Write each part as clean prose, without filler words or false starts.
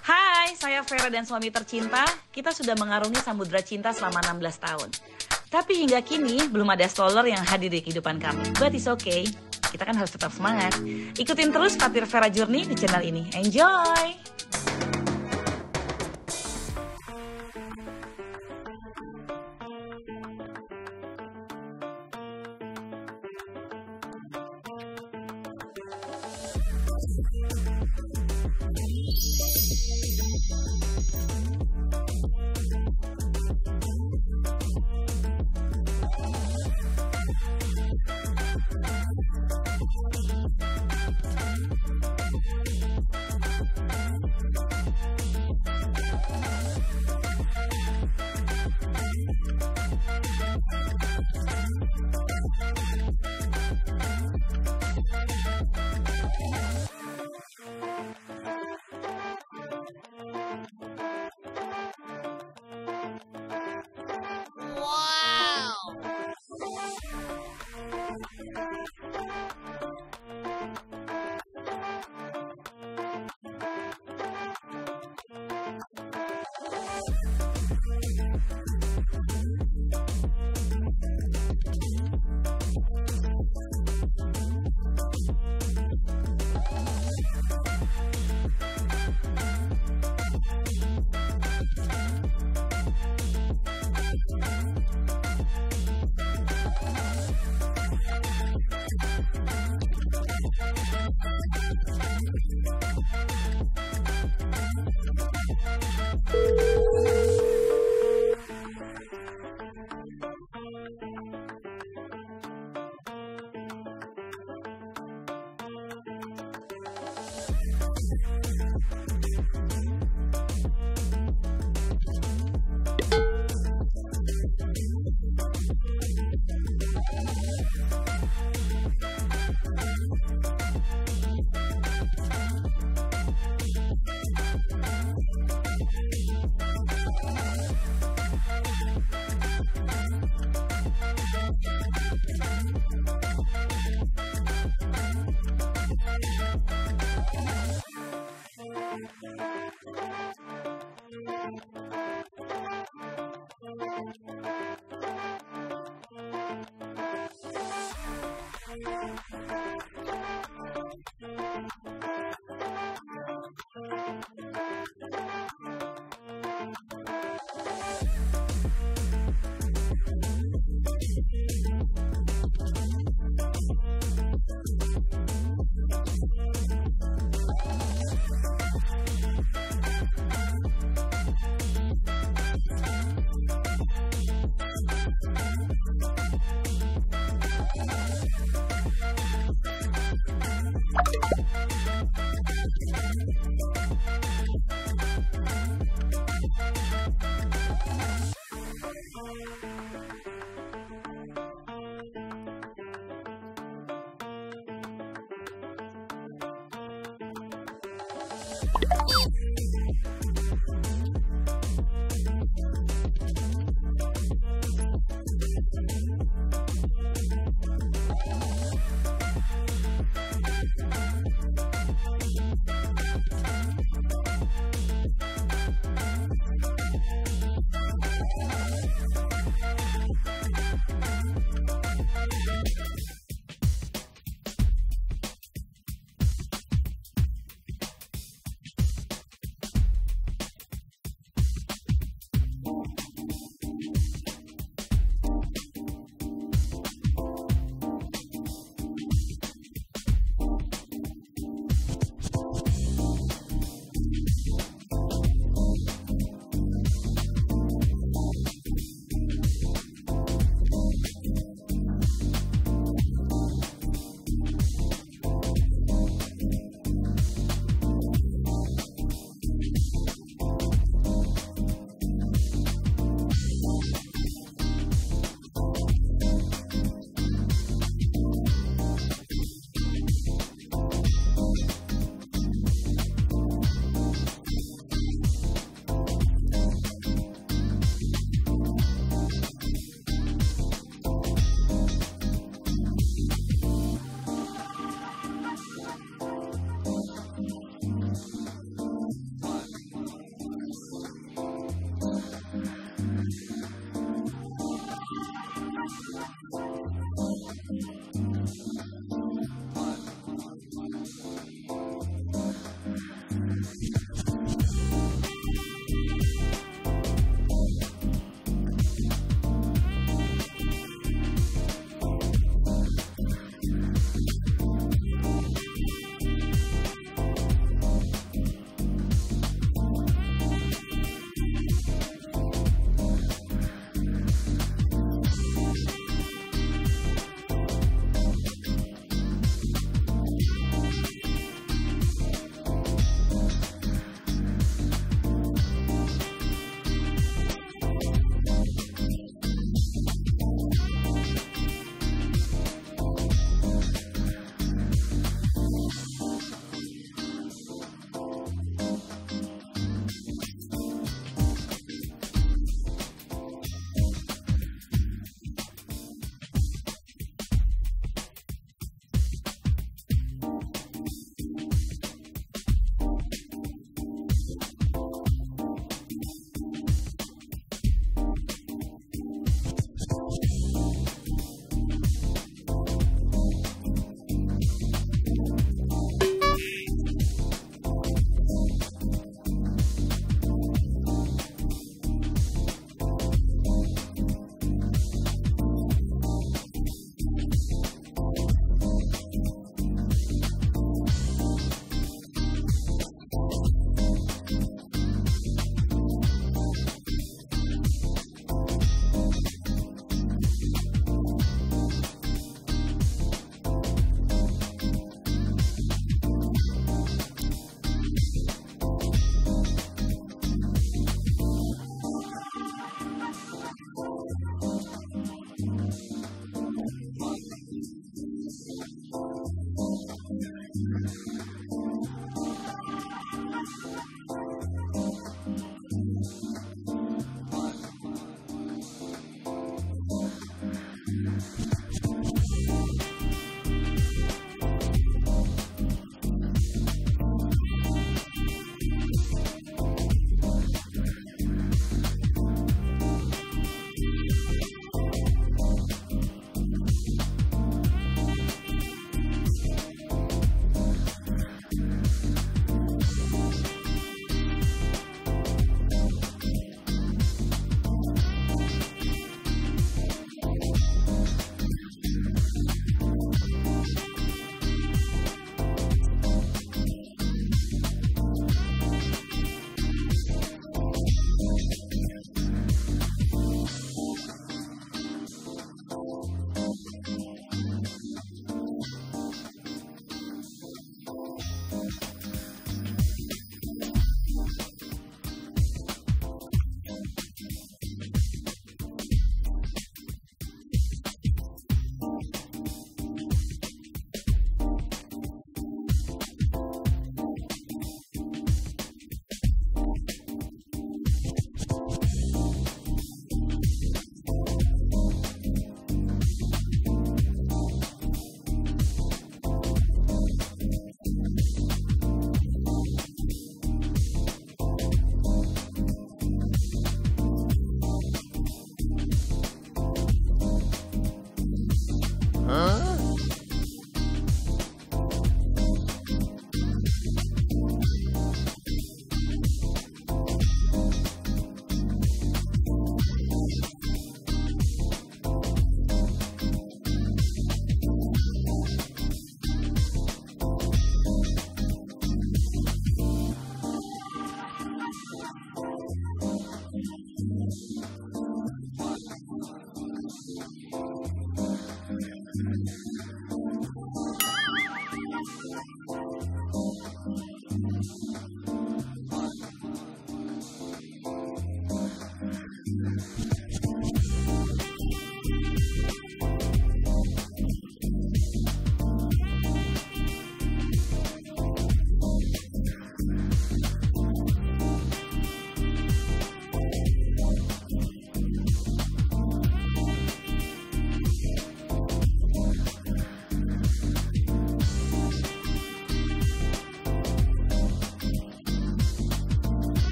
Hai, saya Vera dan suami tercinta. Kita sudah mengarungi samudra cinta selama 16 tahun. Tapi hingga kini belum ada stroller yang hadir di kehidupan kami. But it's okay. Kita kan harus tetap semangat. Ikutin terus Fatir Vera Journey di channel ini. Enjoy!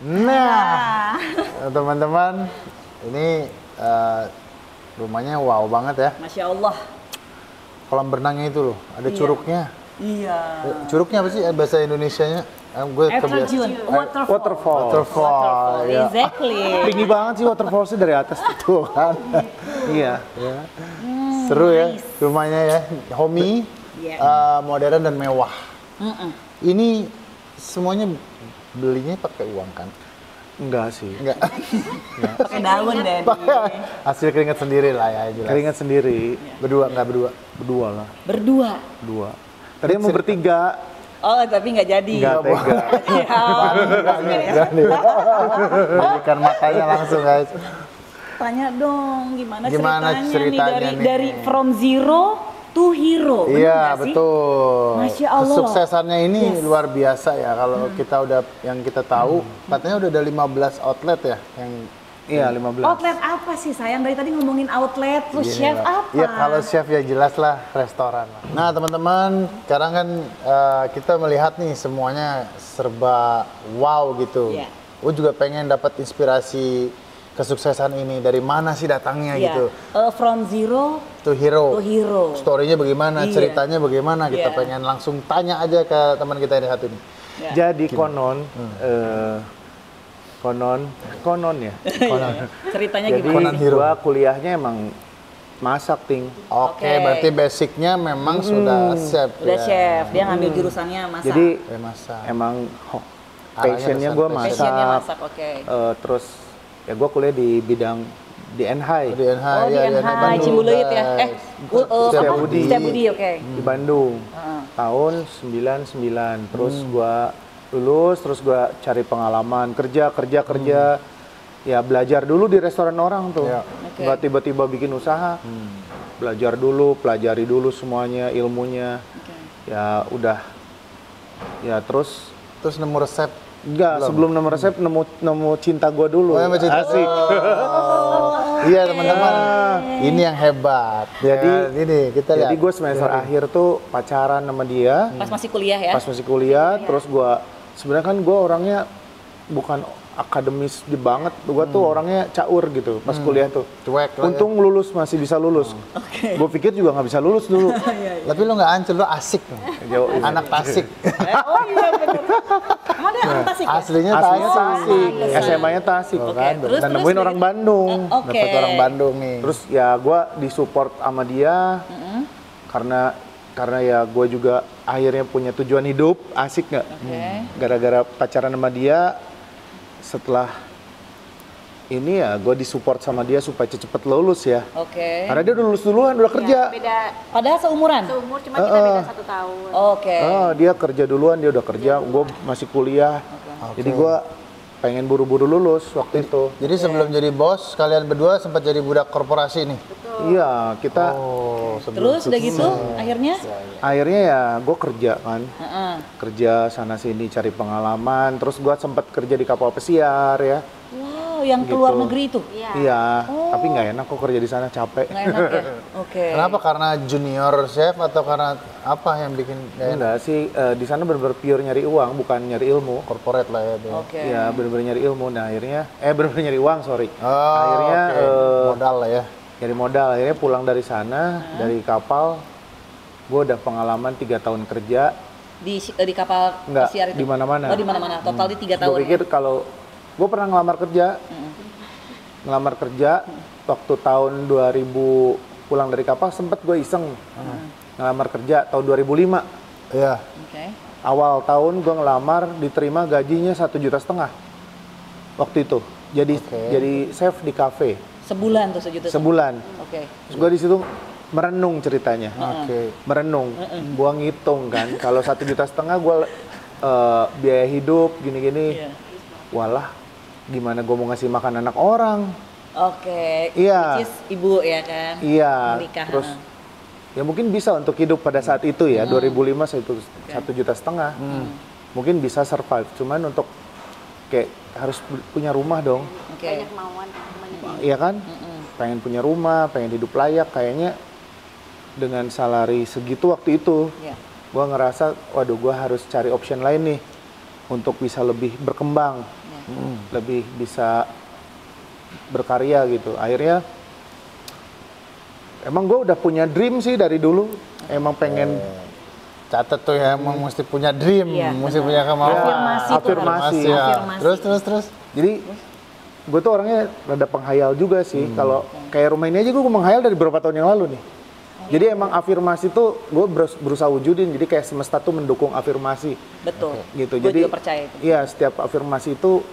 Nah, teman-teman, ini rumahnya wow banget ya. Masya Allah. Kolam renangnya itu loh, ada Iya. curugnya. Iya. Curugnya apa sih bahasa Indonesianya? Gue Air terjun, waterfall. Waterfall, ya. Exactly. Tinggi banget sih waterfallsnya dari atas tuh kan. Iya. Seru ya rumahnya ya, homey, Iya. modern dan mewah. Mm-mm. Ini semuanya belinya pakai uang kan? Enggak sih. Enggak. Pakai daun deh. Hasil keringat sendiri lah ya jelas. Keringat sendiri. Berdua nggak berdua? Berdua lah. Berdua. Dua. Tadi mau bertiga. Oh, tapi nggak jadi. Enggak tega. Berikan matanya langsung guys. Tanya dong, gimana Gimana nih ceritanya nih? dari from zero to hero? bener Iya nggak sih? betul. Masya Allah. Kesuksesannya ini Yes. luar biasa ya. Kalau kita udah yang kita tahu, katanya udah ada 15 outlet ya yang Iya, 15. Outlet apa sih sayang? Dari tadi ngomongin outlet, terus gini chef lah. apa? Ya kalau chef ya jelas lah restoran. Nah teman-teman, sekarang kan kita melihat nih semuanya serba wow gitu. Iya. Gue juga pengen dapat inspirasi kesuksesan ini dari mana sih datangnya Iya. gitu. From zero To hero. to hero. Story-nya bagaimana, Iya. ceritanya bagaimana, kita Iya. pengen langsung tanya aja ke teman kita yang satu ini. Ya. Jadi konon konon ya. Ceritanya Jadi gimana Conan sih? Hero. gua kuliahnya emang masak, Ting. Oke, Oke. berarti basicnya memang sudah chef. Udah ya. chef, dia ngambil jurusannya masak. Jadi Masak. emang Arahnya passionnya ke gue sana, masak. Passionnya masak, oke. Terus ya gue kuliah di bidang di NHI Di NH, Oh, di ya, NH, Bandung, Cibuleut ya? guys. Setiabudi. Setiabudi, oke. di Bandung tahun 99. Terus gue lulus, terus gue cari pengalaman kerja. Ya belajar dulu di restoran orang tuh. Ya. Oke. Nggak tiba-tiba bikin usaha. Belajar dulu, pelajari dulu semuanya ilmunya. Ya udah. Ya terus Terus nemu resep. enggak, Belum. sebelum nemu resep nemu cinta gue dulu. Oh, yang macam itu. Asik. Iya teman-teman, ini yang hebat. Jadi Ya, ini kita lihat. Jadi gue semester akhir tuh pacaran sama dia. Pas masih kuliah ya? Pas masih kuliah, terus gue sebenarnya kan gue orangnya bukan akademis banget, gue tuh orangnya caur gitu pas kuliah tuh. Cuek lah ya. Untung lulus, masih bisa lulus. Gue pikir juga nggak bisa lulus dulu. Tapi lu nggak ancur, lu asik. Jauh, Anak Tasik. Oh iya bener. Emang dia orang Tasik ya? Aslinya Aslinya Tasik. Tasik, Pantesan. SMA-nya Tasik. Tuh Oke, kan, terus Dan nemuin dari- orang Bandung. Oke. Dapat orang Bandung nih. Terus ya gue disupport sama dia karena ya gue juga akhirnya punya tujuan hidup, asik nggak? Oke. Gara-gara pacaran sama dia, setelah ini ya gue disupport sama dia supaya cepet lulus ya. Oke. Karena dia udah lulus duluan, udah kerja. Beda Padahal seumuran? seumur, cuma kita beda 1 tahun. Oke. Dia kerja duluan, dia udah kerja, gue masih kuliah. Jadi gue pengen buru-buru lulus waktu itu. Jadi sebelum jadi bos, kalian berdua sempat jadi budak korporasi nih. Iya, kita Oh, sebelum Terus udah gitu akhirnya? akhirnya ya gue kerja kan. Heeh. Kerja sana sini cari pengalaman, terus gue sempat kerja di kapal pesiar ya. Wow, yang keluar Gitu. negeri itu? Iya, tapi nggak enak kok kerja di sana, capek. Nggak enak ya? Oke. Kenapa? Karena junior chef atau karena apa yang bikin Enggak sih, di sana bener-bener pure nyari uang, bukan nyari ilmu. corporate lah ya? Bel? Oke. Iya, bener-bener nyari ilmu. Nah akhirnya, bener-bener nyari uang, sorry. Oh, Akhirnya oke. Modal lah ya. nyari modal. Akhirnya pulang dari sana, dari kapal, gue udah pengalaman 3 tahun kerja. Di kapal Enggak, pesiar itu? di mana-mana. Oh, di mana-mana. Total di 3 Gue tahun. pikir kalau gue pernah ngelamar kerja, waktu tahun 2000 pulang dari kapal sempet gue iseng ngelamar kerja tahun 2005. Iya. Oke. Awal tahun gue ngelamar, diterima gajinya 1,5 juta waktu itu. Jadi chef di kafe Sebulan tuh sejuta. sebulan. Oke. Terus gue di situ merenung ceritanya. Oke. Merenung, gue ngitung kan, kalau 1,5 juta gue biaya hidup gini-gini, Iya. walah gimana gue mau ngasih makan anak orang? Oke. Iya. Which is ibu ya kan? Iya, Menikah. terus ya mungkin bisa untuk hidup pada saat itu ya, 2005 itu 1,5 juta. Mungkin bisa survive, cuman untuk kayak harus punya rumah dong, Oke. Banyak kemauan temennya. iya kan? Pengen punya rumah, pengen hidup layak, kayaknya dengan salary segitu waktu itu, Iya. gua ngerasa, waduh gua harus cari option lain nih untuk bisa lebih berkembang. lebih bisa berkarya gitu. Akhirnya emang gue udah punya dream sih dari dulu, emang pengen Catat tuh ya, emang mesti punya dream, Iya, mesti punya kemauan. Afirmasi tuh afirmasi. Ya. Afirmasi. Terus. Jadi gue tuh orangnya rada penghayal juga sih. Kalau kayak rumah ini aja gue menghayal dari beberapa tahun yang lalu nih. Jadi emang afirmasi tuh gue berusaha wujudin. Jadi kayak semesta tuh mendukung afirmasi Betul. gitu. Gue Jadi juga percaya itu. iya, setiap afirmasi itu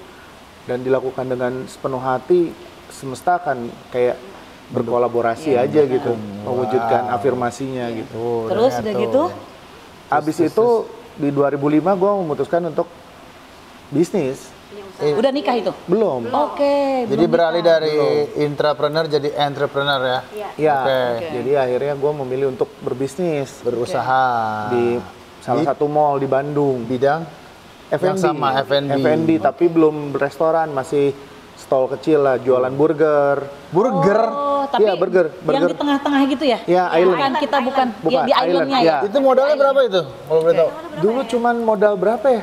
dan dilakukan dengan sepenuh hati, semesta akan kayak berkolaborasi aja gitu, mewujudkan afirmasinya gitu. Terus udah gitu, Abis itu di 2005 gue memutuskan untuk bisnis. udah nikah itu? Belum. Oke. Jadi belum beralih nikah. dari intrapreneur jadi entrepreneur ya. Ya, Oke. jadi akhirnya gue memilih untuk berbisnis Berusaha di salah satu mall di Bandung. bidang yang sama, F&B. F&B, tapi belum restoran, masih stall kecil lah, jualan burger. Burger. Oh, tapi Iya, burger. yang di tengah-tengah gitu ya? Ya, island. Bukan, kita bukan. Bukan, Ya, di island, islandnya ya. ya? Itu modalnya berapa itu? Kalau boleh tahu. Dulu cuman modal berapa ya?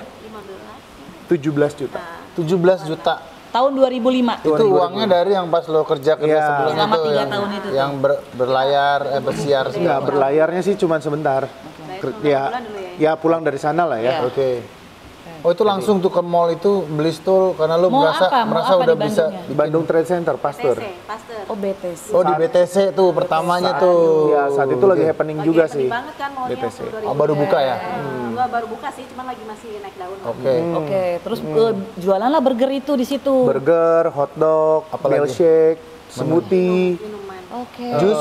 17 juta. 17 juta. Tahun 2005. Itu uangnya dari yang pas lo kerja Iya. sebelum Selama itu 3 yang, tahun itu. yang berlayar, bersiar Enggak, segala. berlayarnya sih cuman sebentar. Ya pulang dari sana lah ya. Iya. Oke. Oh itu langsung tuh ke mall itu beli stol karena lo Mall merasa apa? Mall merasa apa udah di bisa. Bandungnya? Di Bandung Trade Center, Pasteur. Pasteur. Oh, BTS. Oh di BTC tuh pertamanya tuh. Ya, saat itu lagi happening juga sih. banget kan mallnya BTC. waktu 2000. Oh baru buka ya? Enggak baru buka sih, cuman lagi masih naik daun. Oke. Oke, terus jualan lah burger itu di situ. Burger, hotdog, Apalagi? milkshake, smoothie, Minuman. Oke. Jus.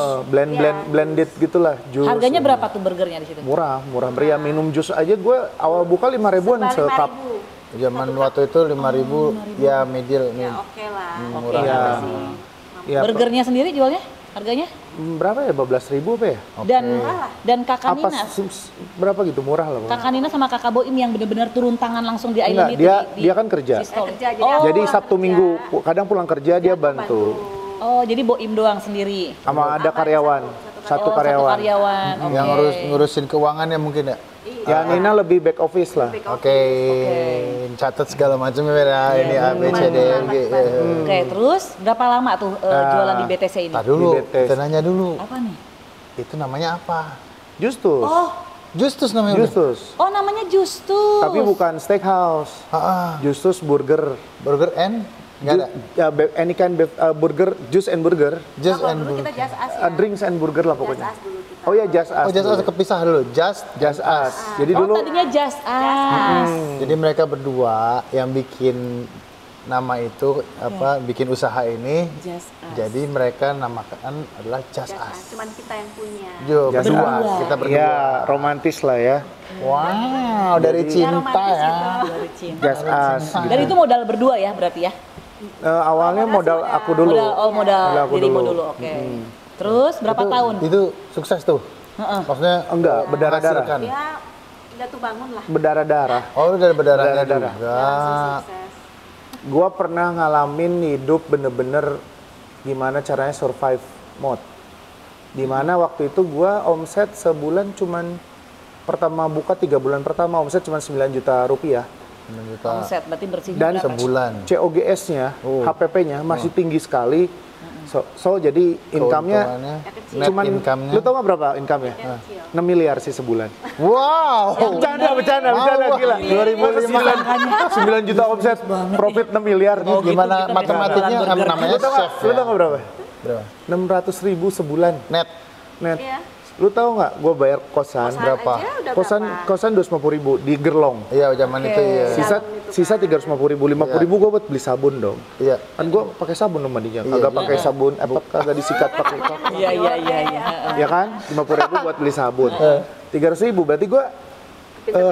blended gitulah, jus. Harganya berapa tuh burgernya di situ? Murah meriah. Minum jus aja gue awal buka 5 ribuan sekap. Zaman waktu itu 5.000 ya middle nih. Ya oke lah. Murah. Iya. Ya, Burgernya sendiri jualnya? Harganya? berapa ya? 12.000 apa ya? Dan Kakak Apa Nina. berapa gitu, murah lah pokoknya. Kakak Nina sama Kakak Boim yang benar-benar turun tangan langsung di island Enggak, itu. dia kan kerja. di stall. Kerja, Oh, Jadi Sabtu Minggu kadang pulang kerja dia bantu. oh, jadi Boim doang sendiri. Sama ada karyawan, satu Oh, karyawan. Satu karyawan. Oke. Yang ngurusin keuangannya mungkin ya. Ya Nina lebih back office lah. Oke. Catat segala macam ya. Ini A B C D E F G. Oke, terus berapa lama tuh jualan di BTC ini? Tadi dulu, Di BTS. kita nanya dulu. Apa nih? Itu namanya apa? Justus. Oh, Justus namanya. udah? Justus. oh namanya Justus. Tapi bukan steakhouse. Justus Burger. Burger and nggak ada. Ya, any kind burger, juice and burger. Just Kalau and dulu burger. kita Just Us ya. Drinks and burger lah pokoknya. Just Us dulu kita. Oh ya, Just Us. Oh, just dulu. kepisah dulu. Just Us. Jadi Oh, dulu tadinya Just Us. Jadi mereka berdua yang bikin nama itu apa bikin usaha ini. Just Us. Jadi mereka namakan adalah Just Just Us. Us. Cuman kita yang punya. Jo, Just berdua. Us. Kita berdua. ya romantis lah ya. Wow, dari cinta ya. Dari cinta. Just Us. Dan itu modal berdua ya berarti ya? Awalnya modal aku dulu. Modal aku dirimu dulu. dulu. Oke. Terus berapa tahun? Itu sukses tuh. Maksudnya Enggak, berdarah-darah. menghasilkan. Ya udah tuh bangun lah. Berdarah-darah. Oh, lu dari berdarahnya Berdarah-darah. juga. Sukses. Gua pernah ngalamin hidup bener-bener gimana caranya survive mode. Dimana waktu itu gua omset sebulan cuman pertama buka 3 bulan pertama omset cuma 9 juta rupiah. 9 juta Omset berarti bersih Dan berapa? sebulan. COGS-nya, HPP-nya masih tinggi sekali. So jadi income-nya Keuntungannya, net cuman income-nya. lu tau nggak berapa income-nya? 6 miliar sih sebulan. Wow. Bercanda gila. 2005. 9 juta omset, profit 6 miliar. Oh, gitu, Gimana kita matematiknya jualan burger. namanya Lu tau nggak? chef Lu ya? tau nggak berapa? Berapa? 600.000 sebulan Net net. Iya. Lu tahu nggak? Gue bayar kosan. Berapa? Aja udah Kosan berapa? kosan 250.000 di Gerlong. Iya, zaman itu iya. Sisa 350.000, 50.000 gue buat beli sabun dong. Iya. Kan gue pakai sabun sama dia, kagak pakai sabun, kagak disikat pakai Iya. ya kan? 50.000 buat beli sabun. 300.000 berarti gue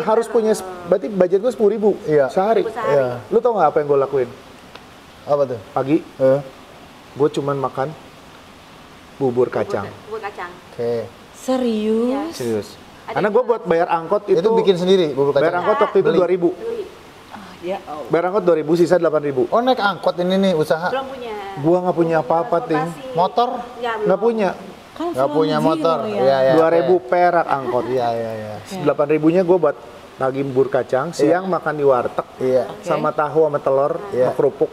harus punya, berarti budget gue 10.000 Iya. sehari. Iya. Lu tau nggak apa yang gue lakuin? Apa tuh? Pagi gue cuman makan bubur kacang. Bubur kacang. Oke. Serius? Serius. Karena gue buat bayar angkot itu, Itu bikin sendiri bubur bayar kacang. angkot waktu itu 2.000. Ya, oh. Bayar angkot 2.000, sisa 8.000. Oh, naik angkot ini nih usaha. Belum punya. Gua nggak punya apa-apa, Ting. Motor? Ya, Nggak punya. Kan Nggak punya motor. Iya, iya. 2.000 perak angkot. Iya, iya, iya. 8.000-nya gue buat pagi bubur kacang, siang makan di warteg, Iya. sama tahu sama telur, Iya. sama kerupuk.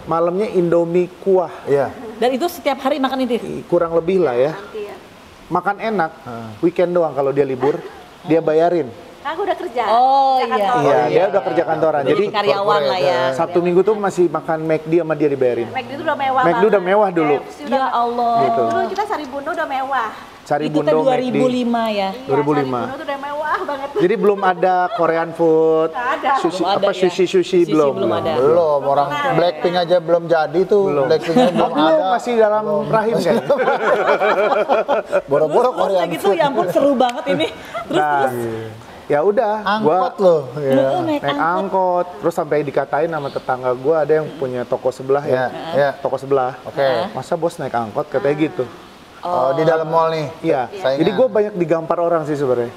Malamnya Indomie kuah, Iya. Dan itu setiap hari makan itu? kurang lebih lah ya. Nanti ya. Makan enak, weekend doang kalau dia libur, dia bayarin. Kan aku udah kerja. Oh, Kerja iya. kantor. Iya, dia udah kerja kantoran. Jadi Jadi karyawan lah ya. Sabtu Minggu tuh masih makan McD sama dia dibayarin. McD itu udah mewah McD banget. udah mewah dulu. KFC Ya Allah. Gitu. Dulu kita Saribundo udah mewah. Cari Itu teh bundo 2005 ya. Iya, 2005. Saribundo tuh udah mewah banget. Jadi belum ada Korean food, Nggak ada. sushi, Belum ada, apa ya. sushi Sushi belum. belum ada. Belum, orang Blackpink aja belum jadi tuh. Blackpinknya belum Belum ada. masih dalam rahim kan. Boro-boro Terus Korean udah gitu ya ampun seru banget ini. Terus Nah, ya udah, Angkot loh. Lu naik naik angkot, terus sampai dikatain sama tetangga gue ada yang punya toko sebelah ya, Iya. toko sebelah. Oke. Masa bos naik angkot katanya gitu. Oh, di dalam mall nih. Iya. Saingan. Jadi gue banyak digampar orang sih sebenarnya,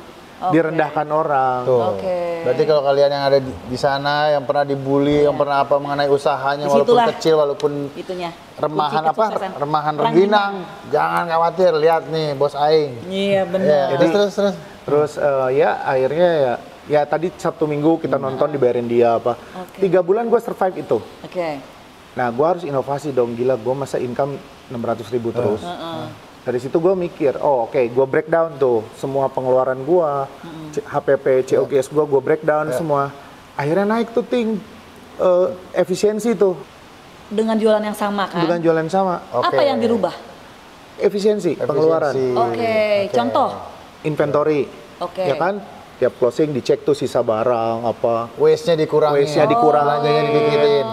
direndahkan orang. Tuh. Oke. Berarti kalau kalian yang ada di sana yang pernah dibully, yang pernah apa mengenai usahanya walaupun Disitulah. kecil walaupun itunya. remahan Kunci apa? kesuksesan. Remahan Perang rengginang. Jangan khawatir, lihat nih bos aing. Iya benar. Iya, terus. Terus ya akhirnya ya tadi Sabtu Minggu kita nonton dibayarin dia apa. Oke. 3 bulan gue survive itu. Oke. Nah gue harus inovasi dong, gila gue masa income 600.000 terus. Dari situ gue mikir, oh oke, gue breakdown tuh semua pengeluaran gue, HPP, COGS gue breakdown semua. Akhirnya naik tuh efisiensi tuh Dengan jualan yang sama kan? dengan jualan sama. Oke. Apa yang dirubah? Efisiensi, pengeluaran, Oke. Contoh. inventory, Oke. ya kan? Tiap closing dicek tuh sisa barang apa. Waste-nya dikurangi. Waste-nya dikurangin, Belanjanya dipikirin.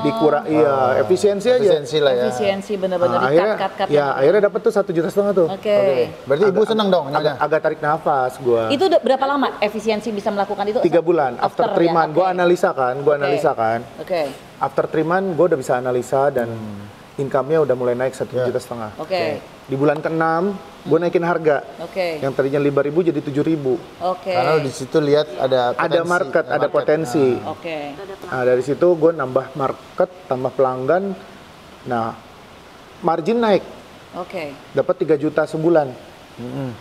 iya, efisiensi aja. Efisiensi lah ya. Efisiensi bener-bener Nah, di akhirnya, cut. ya akhirnya dapat tuh 1,5 juta tuh. Oke. Berarti ibu seneng dong nyonya. Agak tarik nafas gua. Itu udah berapa lama efisiensi bisa melakukan itu? 3 bulan after 3 month ya? gua analisa kan. Oke. After 3 month gua udah bisa analisa dan income-nya udah mulai naik 1,5 juta. Oke. Di bulan ke-6 gua naikin harga. Oke. Yang tadinya 5.000 jadi 7.000. Oke. Karena di situ lihat ada Ada market, ada potensi. Oke. Nah, dari situ gue nambah market, tambah pelanggan. Nah, margin naik, Oke. dapat 3 juta sebulan.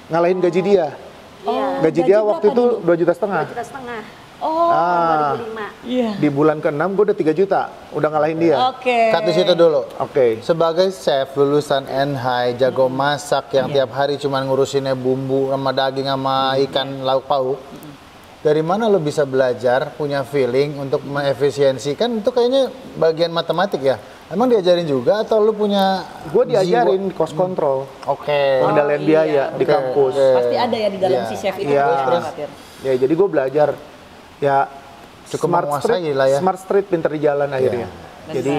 Ngalahin gaji dia. Oh, Gaji dia berapa waktu itu dulu? 2,5 juta. 2,5 juta. Oh. Ah, 2005. Iya. di bulan ke-6 gue udah 3 juta. Udah ngalahin dia. Oke. Cut di situ dulu. Oke. Sebagai chef lulusan NHI, jago masak yang tiap hari cuma ngurusinnya bumbu sama daging sama ikan lauk pauk. Dari mana lo bisa belajar, punya feeling untuk mengefisiensikan? Itu kayaknya bagian matematik ya. Emang diajarin juga atau lu punya Gue diajarin cost control, Oke. pengendalian biaya di Oke, kampus. oke. Pasti ada ya di dalam Iya. si chef itu. Iya. gue juga khawatir. Ya, jadi gue belajar. Ya, Cukup menguasai lah ya. Smart street pinter di jalan akhirnya. Jadi,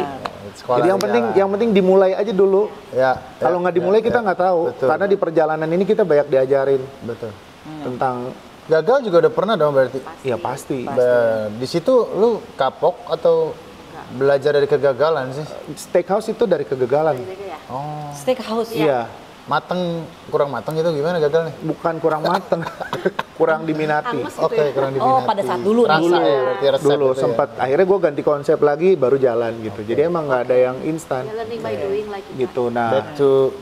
Sekolah jadi yang penting dimulai aja dulu. Ya. Kalau nggak dimulai kita nggak tahu. Betul. Karena di perjalanan ini kita banyak diajarin Betul. tentang Gagal juga udah pernah dong berarti. ya pasti. Di situ lu kapok atau belajar dari kegagalan sih? Steakhouse itu dari kegagalan. Gitu ya. Oh, Steakhouse. Iya, kurang mateng itu gimana gagal nih? bukan kurang mateng, kurang diminati. Hangus gitu Oke, ya. kurang diminati. Oh, pada saat dulu Rasa nih. ya, berarti resep Dulu itu ya. sempat akhirnya gue ganti konsep lagi baru jalan gitu. Jadi emang nggak ada yang instan Ya, learning by doing like kita. gitu. Nah,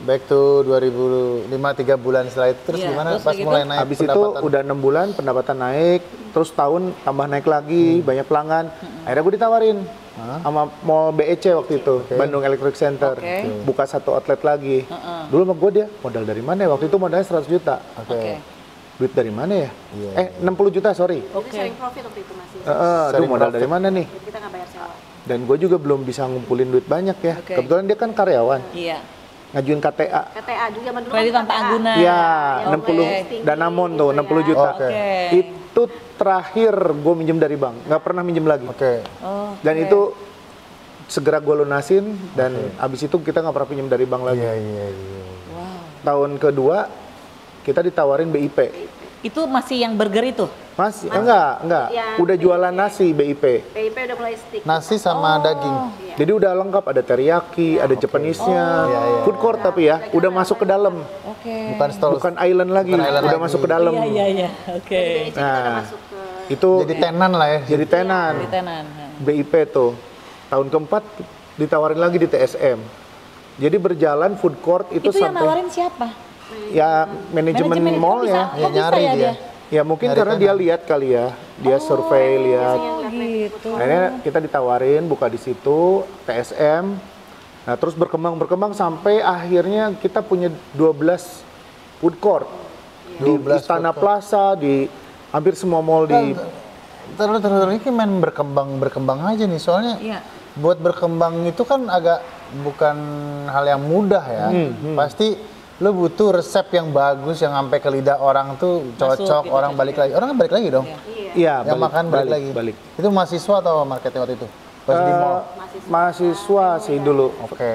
Back to 2005 3 bulan setelah itu terus Iya, gimana terus pas begitu? mulai naik habis itu pendapatan? udah 6 bulan pendapatan naik, terus tahun tambah naik lagi, banyak pelanggan. Akhirnya gue ditawarin sama mall BEC waktu itu, Bandung Electric Center, Oke. buka 1 outlet lagi. Dulu sama gue dia modal dari mana ya? Waktu itu modalnya 100 juta. Oke. Duit dari mana ya? Iya, 60 juta sorry. Jadi sharing profit waktu itu masih. Aduh Sharing modal profit. dari mana nih? Jadi kita nggak bayar sewa. Dan gue juga belum bisa ngumpulin duit banyak ya. Oke. Kebetulan dia kan karyawan, Iya. ngajuin KTA. KTA juga zaman dulu. Kredit kan tanpa KTA. agunan. Iya, Oke. 60 Danamon tuh, 60 juta. Oke. Oke. Itu terakhir gue minjem dari bank, nggak pernah minjem lagi. Oke. Oh, Dan oke. itu segera gue lunasin dan abis itu kita nggak pernah pinjam dari bank lagi. Iya. Wow. Tahun kedua kita ditawarin BIP. Itu masih yang burger itu? Masih? Enggak. Yang Udah jualan nasi BIP. PIP udah mulai stick. Nasi sama daging. Jadi udah lengkap, ada teriyaki, ada Japanese-nya, food court tapi ya, udah masuk ke dalam. Oke. Bukan stall. Bukan island lagi, Bukan island udah lagi. masuk ke dalam. Iya. Oke. Jadi kita udah Nah. masuk ke Itu Jadi tenan lah ya. jadi tenan. Di tenan. BIP tuh. Tahun keempat ditawarin lagi di TSM. Jadi berjalan food court itu Itu yang sampai nawarin siapa? ya manajemen mall bisa, ya. kok bisa nyari ya dia. Ya mungkin Nyari karena kanan. dia lihat kali ya, dia survei lihat. Gitu. Akhirnya kita ditawarin buka di situ TSM. Nah terus berkembang sampai akhirnya kita punya 12 food court di 12 Istana food court. Plaza, di hampir semua mall di. Terus ini kan main berkembang aja nih, soalnya Iya. buat berkembang itu kan agak bukan hal yang mudah ya. Pasti lo butuh resep yang bagus yang sampai ke lidah orang tuh cocok, gitu, orang cocok, balik lagi. Orang kan balik lagi dong. Iya, Yang makan balik lagi. Balik. Itu mahasiswa atau marketing waktu itu? Pas di mall. Mahasiswa sih dulu. Oke.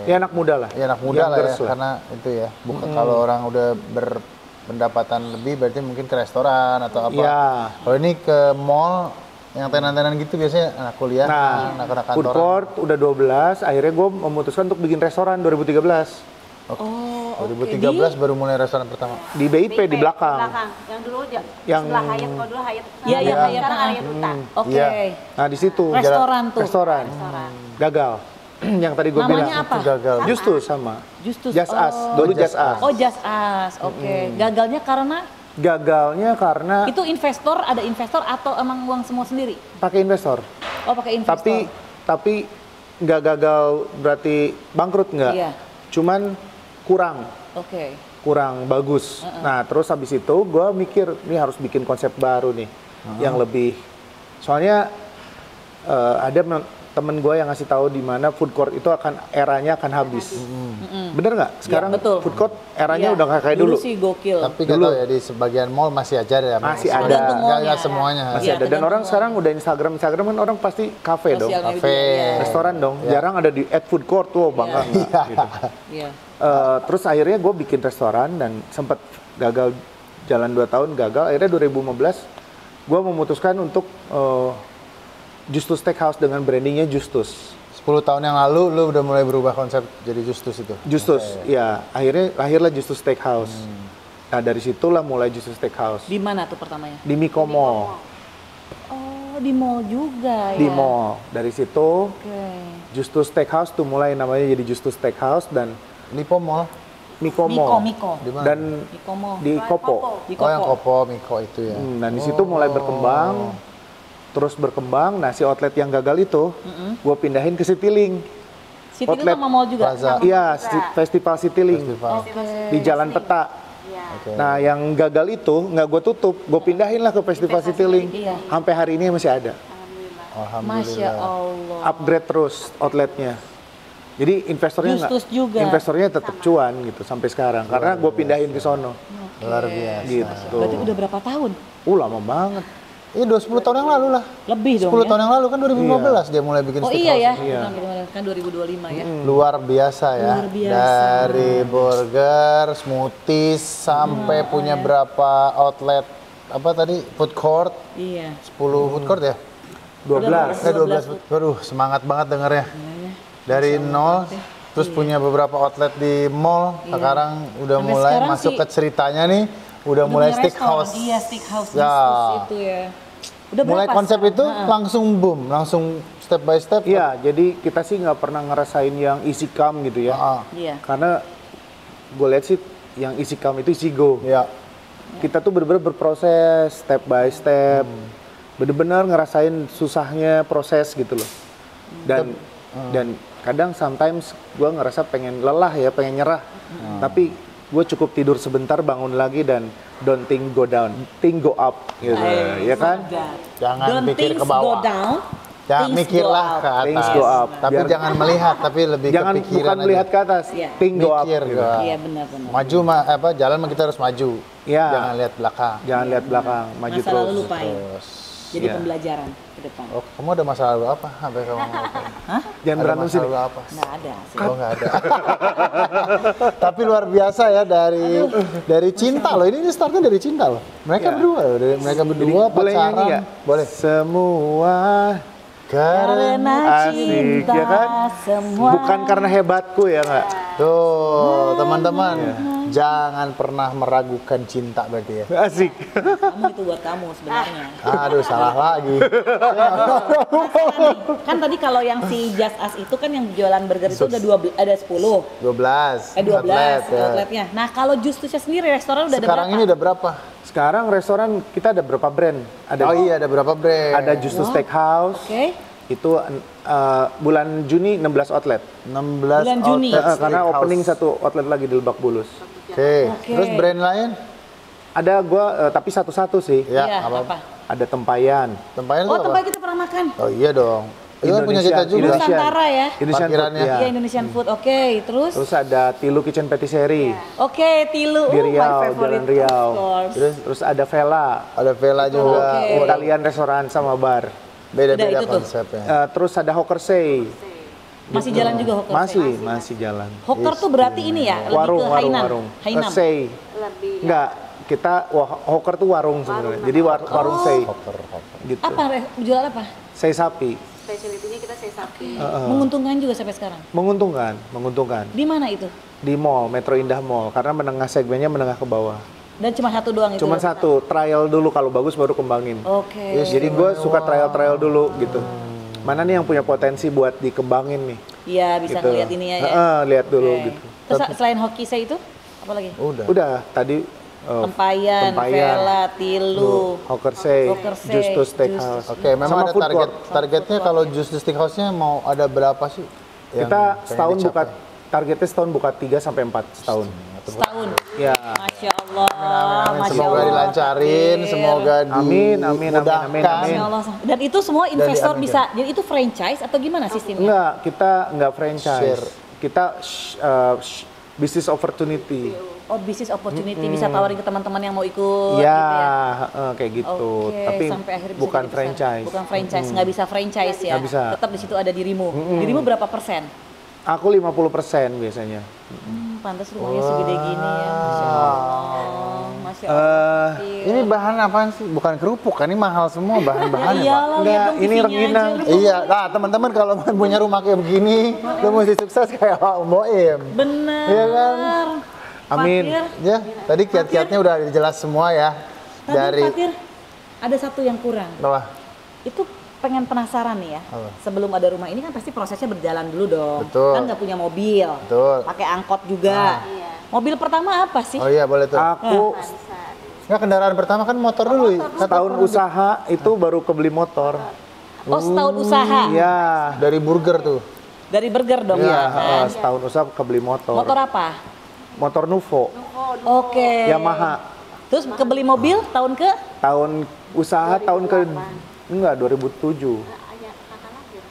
Ya anak muda lah. Ya anak muda lah ya, Youngers karena itu ya. Bukan kalau orang udah berpendapatan lebih berarti mungkin ke restoran atau apa. Iya. Kalau ini ke mall yang tenan-tenan gitu biasanya anak kuliah, Nah, anak-anak food kantoran. court udah 12, akhirnya gue memutuskan untuk bikin restoran 2013. Oh, 2013 baru mulai restoran pertama. Di BIP, di belakang. Yang dulu Yang- sebelah Hayat, kalau dulu Hayat. Iya, iya, Hayat. Sekarang Hayat Hutan. Oke. Iya. Nah di situ. Restoran tuh. Restoran. Gagal. Yang tadi gue Namanya bilang. apa? Itu gagal. Justus sama. Justus. Just Us. Oh. Dulu Oh, Just Just Us. Oh, Just Us. Oke. Gagalnya karena Gagalnya karena itu ada investor atau emang uang semua sendiri? pakai investor. Oh, pakai investor. Tapi nggak gagal berarti bangkrut nggak. Iya. Cuman Oke. kurang bagus. Nah terus habis itu gue mikir ini harus bikin konsep baru nih yang lebih. Soalnya ada temen gue yang ngasih tahu di mana food court itu eranya akan habis. Bener nggak? Sekarang Iya, betul. food court eranya Iya. udah nggak kayak dulu. Dulu sih gokil. Tapi nggak tahu ya di sebagian mall masih aja ya. Masih ada. Tergantung Nggak mallnya. semuanya. Masih Iya, ada. Dan tergantung orang mall. sekarang udah Instagram kan orang pasti cafe dong. Sosial media, Cafe. iya. Restoran dong. Iya. Jarang ada di food court tuh bangga nggak, gitu. Iya. Terus akhirnya gue bikin restoran dan sempat gagal jalan 2 tahun gagal. Akhirnya 2015 gue memutuskan untuk Justus Steakhouse dengan brandingnya Justus. 10 tahun yang lalu lu udah mulai berubah konsep jadi Justus itu. Justus, ya akhirnya lahirlah Justus Steakhouse. Nah dari situlah mulai Justus Steakhouse Di mana tuh pertamanya? di Miko Mall, Oh, di mall juga ya. di mall. Dari situ Oke. Justus Steakhouse tuh mulai namanya jadi Justus Steakhouse dan Lipo Mall. Miko Mall. Miko. Di mana? Dan Miko Mall. di Kopo. Di Oh yang Kopo. Kopo, Miko itu ya. Dan di situ mulai berkembang, terus berkembang. Nah si outlet yang gagal itu, gue pindahin ke Citylink. Situ itu Outlet sama mall juga. Plaza. Iya, Festival Citylink Festival. di Jalan Peta. Iya. Oke. Nah yang gagal itu nggak gue tutup, gue pindahin lah ke Festival Citylink. Iya. Sampai hari ini masih ada. Alhamdulillah. Masya Allah. Upgrade terus outletnya. Jadi investornya Justus juga. investornya tetap cuan gitu sampai sekarang. Karena gue pindahin ke sono. Luar biasa. Gitu. Berarti udah berapa tahun? Lama banget. Iya, 10 tahun yang lalu lah. Lebih dong 10 ya? tahun yang lalu kan 2015 dia mulai bikin Oh steakhouse. iya ya, Iya. kan 2025 ya. Luar biasa ya. Luar biasa. Dari burger, smoothies sampai punya berapa outlet apa tadi? Food court. Iya. 10 food court ya? 12. 12 food court. Aduh, semangat banget dengernya. Dari nol terus punya beberapa outlet di mall. Sekarang udah Sampai mulai sekarang masuk sih- ke ceritanya nih. Udah mulai punya steakhouse. restoran. Iya, steakhouse Ya. Justus itu ya. Udah Mulai berapa konsep sekarang? itu langsung boom, langsung step by step. Iya, jadi kita sih nggak pernah ngerasain yang easy come gitu ya. Ah, Iya. Karena gue lihat sih yang easy come itu easy go. ya. Kita tuh bener-bener berproses step by step. Bener-bener ngerasain susahnya proses gitu loh. Dan kadang sometimes gue ngerasa pengen lelah ya, pengen nyerah. Tapi gue cukup tidur sebentar, bangun lagi dan don't think go down, think go up gitu. Ya kan? Jangan Don't pikir things ke bawah. go down, Jangan things mikirlah go ke up. atas. Things go up. Tapi Biar- jangan melihat, tapi lebih Jangan kepikiran bukan aja. melihat ke atas, Iya. think go up. Mikir gitu. gua. Iya benar-benar. Maju jalan mah kita harus maju. Iya. Jangan lihat belakang. Jangan lihat belakang, maju Masa lalu terus. lupain. Terus. Jadi Iya. pembelajaran ke depan. Oh, kamu ada masalah lalu apa? Sampai kamu ngapain? Jangan Ada berantem masalah sini. lalu apa? Nggak ada sih. Oh, nggak ada. Tapi luar biasa ya dari cinta loh. Ini startnya dari cinta loh. Mereka berdua loh. Mereka berdua Boleh nyanyi pacaran. nggak? Boleh. Semua Karena Asik, cinta ya kan? semua. bukan karena hebatku ya nggak? Tuh, teman-teman, jangan pernah meragukan cinta berarti ya. Asik. Kamu itu buat kamu sebenarnya. Aduh, salah lagi. Kan tadi kalau yang si Just Us itu kan yang jualan burger itu ada 10. 12. 12 outlet, ya. outletnya. Nah, kalau Justusnya sendiri restoran udah ada Sekarang berapa? ini udah berapa? Sekarang restoran kita ada berapa brand? Oh iya, ada berapa brand? Ada Justus Steakhouse. Oke. Itu bulan Juni 16 outlet. 16 Bulan Juni. outlet Karena steakhouse. opening satu outlet lagi di Lebak Bulus. Oke. Oke. Terus brand lain? Ada gua tapi satu-satu sih. Ya, Iya, apa? apa? Ada Tempayan. Tempayan Oh, itu tempat apa? kita pernah makan. Oh iya dong. Itu kan punya kita juga. Indonesian. Nusantara ya. Indonesian food, Parkirannya. ya. Iya, Indonesian food. Oke, terus? Terus ada Tilu Kitchen Patisserie Oke, Tilu. di My Riau, favorite, Jalan Riau. of course. Terus ada Vela, Ada Vela juga. Oke. Italian restoran sama bar. Beda-beda Udah, itu tuh. konsepnya. Terus ada Hokersay. Masih jalan juga Hawker. Masih jalan. Hawker tuh berarti ini ya, lebih ke Hainan. Hainam. Say. Enggak, kita Hawker tuh warung sebenarnya. Jadi warung say. Gitu. Apa? Jual apa? Say sapi. Spesialitinya kita say sapi. Menguntungkan juga sampai sekarang. Menguntungkan. Di mana itu? Di mall, Metro Indah Mall, karena menengah segmennya menengah ke bawah. Dan cuma satu doang itu. Cuman satu, trial dulu kalau bagus baru kembangin. Oke. Jadi gue suka trial dulu gitu. Mana nih yang punya potensi buat dikembangin nih? Iya, bisa Gitu. ngeliat ininya ya. Lihat dulu Oke. gitu. Terus selain hoki saya itu apa lagi? Udah, tadi Tempayan, Vela, Tilu, Hokersay, Hokersay, Justus Steakhouse. Oke, memang Sama ada food target. court. Targetnya kalau Justus Steakhouse-nya mau ada berapa sih? yang Kita pengen setahun buka, dicapai? targetnya setahun buka 3 sampai 4 setahun. setahun. Ya. Masya Allah, Masya Semoga Allah. dilancarin, takdir. semoga Amin. dimudahkan. Masya Allah. Dan itu semua investor amin, bisa, jadi itu franchise atau gimana sistemnya? Enggak, kita enggak franchise. Share. Kita business opportunity. Oh, business opportunity bisa tawarin ke teman-teman yang mau ikut Iya, gitu ya? kayak gitu. Oke, Tapi sampai akhirnya bisa bukan jadi besar. franchise. Bukan franchise, nggak bisa franchise ya. Nggak bisa. Tetap di situ ada dirimu. Dirimu berapa persen? Aku 50% biasanya. Pantas rumahnya segede gini ya. Masya Allah. Masya Allah. Ini bahan apaan sih? Bukan kerupuk kan? Ini mahal semua bahan-bahannya, Pak. Iyalah, lihat dong ini TV-nya rengginang. aja. Iya, nah teman-teman kalau punya rumah kayak begini, lu mesti sukses kayak Pak Boim. Bener. Iya kan? Amin. Fatir, Ya, tadi kiat-kiatnya udah jelas semua ya. tadi Dari Fatir, ada satu yang kurang. apa? Itu pengen penasaran nih ya. Apa? Sebelum ada rumah ini kan pasti prosesnya berjalan dulu dong. Betul. Kan nggak punya mobil. Betul. Pakai angkot juga. Mobil pertama apa sih? Oh iya, boleh tuh. Aku Nggak, kendaraan pertama kan motor dulu. setahun usaha itu baru kebeli motor. Oh, setahun usaha. Iya. Dari burger tuh. Dari burger dong Iya, ya kan? setahun usaha kebeli motor. Motor apa? Motor Nuvo, Oke. Yamaha. Terus kebeli mobil tahun ke? Tahun usaha tahun ke enggak 2007.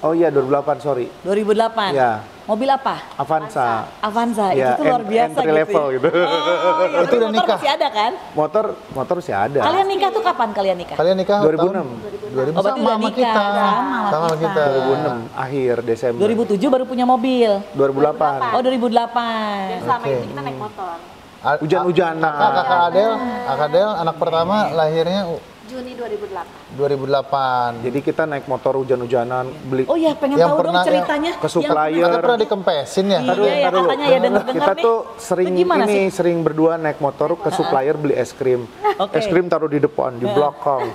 Oh iya 2008, sorry. 2008. Ya, Mobil apa? Avanza. Avanza. Ya, itu tuh luar biasa entry gitu. level gitu. Oh, iya. Itu udah Motor nikah? masih ada kan? Motor sih ada. Kalian nikah tuh kapan kalian nikah? Kalian nikah 2006. tahun 2006 Oh, berarti sama udah sama nikah. kita. Sama Sama kita. 2006 akhir Desember. 2007 baru punya mobil. 2008. Oh, 2008. Selama ini kita naik motor. Hujan-hujanan. Kakak Adel, anak pertama lahirnya Juni 2008. 2008. Jadi kita naik motor hujan-hujanan beli Oh iya, pengen Yang tahu pernah- dong ceritanya. ke supplier. Katanya pernah dikempesin ya? Iya, ya Taruh. katanya ya denger-denger Kita nih. tuh sering Itu gimana ini sih? sering berdua naik motor ke supplier beli es krim. Oke. Es krim taruh di depan, di belakang.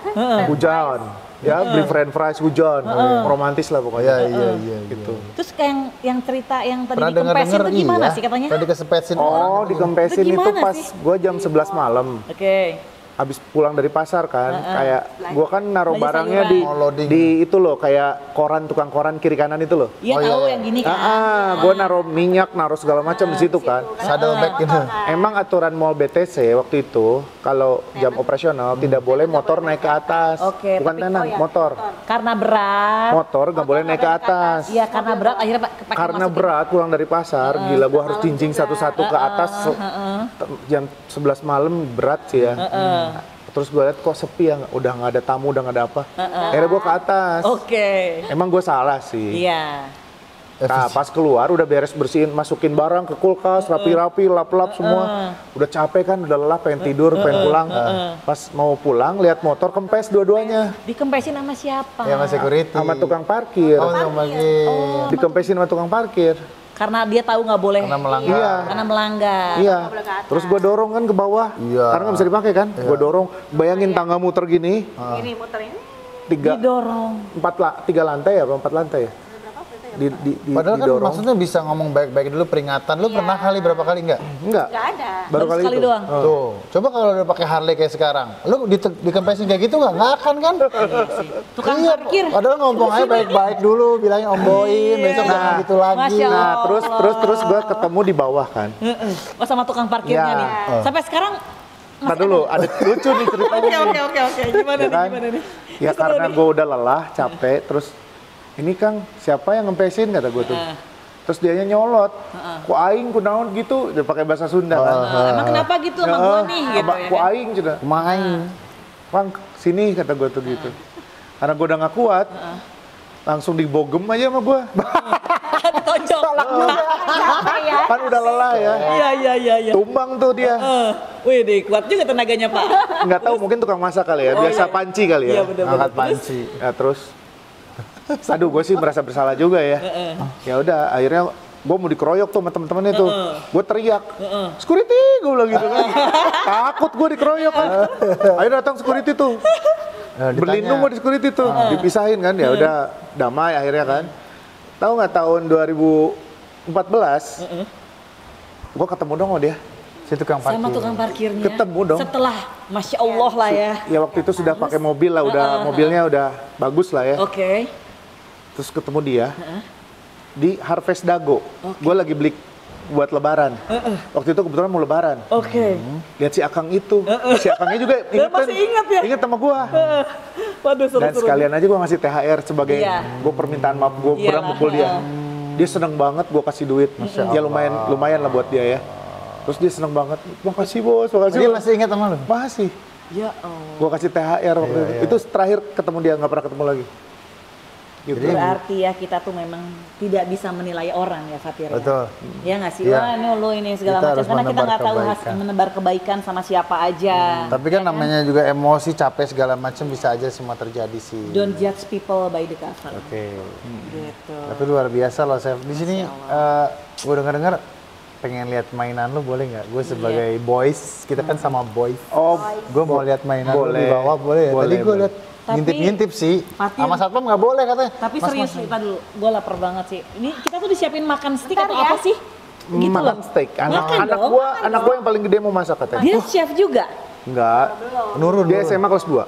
Hujan. Ya, beli french fries hujan. Romantis lah pokoknya. Iya. Gitu. Terus kayak yang cerita yang tadi Pernah dikempesin dengar-dengar tuh gimana iya. sih katanya? Tadi kesepesin Oh, dikempesin Itu itu gimana pas sih? gua jam 11 malam. Oke. Habis pulang dari pasar kan, kayak gua kan naruh Belanja barangnya sayuran. Oh, loading. di itu loh, kayak koran, tukang koran kiri kanan itu loh. Iya Oh, tahu iya. yang gini kan. Gua naruh minyak, naruh segala macam di situ kan. saddleback gitu. Emang aturan mall BTC waktu itu kalau jam operasional tidak boleh motor naik ke atas. Oke, Bukan tapi- tenan, motor. Karena berat. Motor nggak boleh naik ke atas. Iya, karena berat akhirnya pakai Karena masukin. berat pulang dari pasar, gila gua harus jinjing satu-satu ke atas. Jam 11 malam berat sih ya. Terus gue liat kok sepi ya, udah nggak ada tamu, udah nggak ada apa. Akhirnya gue ke atas. Oke. Emang gue salah sih. Iya. Nah, pas keluar udah beres bersihin, masukin barang ke kulkas, rapi-rapi, lap-lap semua. Udah capek kan, udah lelah, pengen tidur, pengen pulang. Pas mau pulang, lihat motor kempes dua-duanya. Dikempesin sama siapa? Ya sama security. Sama tukang parkir. Oh, yang parkir. Dikempesin sama tukang parkir. Karena dia tahu nggak boleh. Karena melanggar. Iya. Karena melanggar. Iya. Terus gue dorong kan ke bawah. Iya. Karena nggak bisa dipakai kan. Gue dorong. Bayangin tangga muter gini. Ini muter ini. Tiga, Didorong. 3 lantai ya, apa 4 lantai ya? Padahal kan didorong. maksudnya bisa ngomong baik-baik dulu peringatan. Lu pernah kali berapa kali enggak? Enggak. Nggak ada. Baru kali sekali itu. doang. Tuh, coba kalau udah pakai Harley kayak sekarang, lu dikempesin kayak gitu nggak akan kan? Tukang Iya, parkir. padahal ngomong aja baik-baik dulu, bilangnya Om Boim, besok jangan gitu lagi. Masya Allah. Nah, terus gue ketemu di bawah kan. Oh, sama tukang parkirnya Ya. nih. Sampai sekarang Ntar dulu, ada lucu nih ceritanya. Oke. Gimana Ya kan? Ya karena gue udah lelah, capek, terus ini Kang, siapa yang ngempesin kata gue tuh. Terus dianya nyolot, ku aing, ku naon gitu, dia pakai bahasa Sunda kan. Emang kenapa gitu sama gua nih gitu ya Ku kan? aing sudah. Main. Bang, sini kata gue tuh gitu. Karena gue udah gak kuat, langsung dibogem aja sama gue. Tonjok. Kan udah lelah ya. Iya. Tumbang tuh dia. Wih deh, kuat juga tenaganya Pak. Nggak tahu mungkin tukang masak kali ya, biasa panci kali ya. Iya bener. Angkat panci. Ya terus, aduh gue sih merasa bersalah juga ya. Ya udah, akhirnya gue mau dikeroyok tuh sama temen-temennya tuh. Gue teriak, security, gue bilang gitu kan. Takut gue dikeroyok kan. Akhirnya datang security tuh. Berlindung gue di security tuh, dipisahin kan. Ya udah damai akhirnya kan. Tahu nggak tahun 2014, gue ketemu dong sama dia. Si tukang parkir. Sama tukang parkirnya. Ketemu dong. Setelah, Masya Allah lah ya. Ya waktu itu sudah pakai mobil lah, udah mobilnya udah bagus lah ya. Oke. Terus ketemu dia di Harvest Dago. Gue lagi beli buat lebaran. Waktu itu kebetulan mau lebaran. Oke. Lihat si Akang itu. Si Akangnya juga masih ingat ya? Ingat sama gue. Waduh, Dan seru-seru. sekalian aja gue ngasih THR sebagai Iya. gue permintaan maaf gue pernah Iyalah, mukul dia. Dia seneng banget gue kasih duit. Ya lumayan lah buat dia ya. Terus dia seneng banget. Makasih bos, makasih. Dia Bos." masih ingat sama lu? Masih. Ya Allah. Gue kasih THR waktu itu. Itu terakhir ketemu dia, nggak pernah ketemu lagi. Gitu. Berarti ya kita tuh memang tidak bisa menilai orang ya Fatir ya. Betul. Ya nggak sih? Iya. Wah ini lo ini segala Kita macam. harus Karena kita menebar nggak tahu kebaikan. menebar kebaikan sama siapa aja. Tapi kan namanya juga emosi, capek segala macam bisa aja semua terjadi sih. Don't judge people by the cover. Oke. Gitu. Tapi luar biasa loh, Chef. Di sini gue dengar pengen lihat mainan lu, boleh nggak? Gue sebagai boys, kita kan sama boys. Oh, Gue mau lihat mainan lu di boleh. bawah, boleh ya? Tadi Boleh, gue boleh. lihat ngintip-ngintip sih. Fatir- Sama satpam nggak boleh katanya. Tapi Mas, serius mas, kita dulu, gue lapar banget sih. Ini kita tuh disiapin makan steak Bentar atau ya. apa sih? Gitu makan loh. steak. Makan dong. Anak gua yang paling gede mau masak katanya. Dia chef juga. Enggak. Nurun. Dia SMA kelas 2.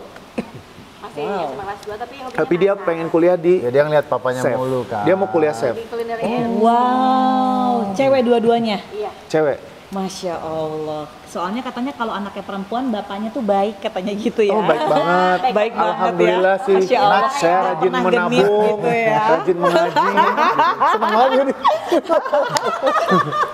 Masih SMA kelas 2 tapi hobinya Tapi dia masak. pengen kuliah di Ya dia ngeliat papanya chef. mulu kan. Dia mau kuliah chef. Di kulinerian. Wow, cewek dua-duanya. Iya. Cewek. Masya Allah. Soalnya katanya kalau anaknya perempuan, bapaknya tuh baik katanya gitu ya. Oh, baik banget. Baik banget Alhamdulillah ya. sih. Masya Allah. Nah, saya Nggak rajin pernah genit menabung, gitu ya. rajin mengaji. Senang banget nih.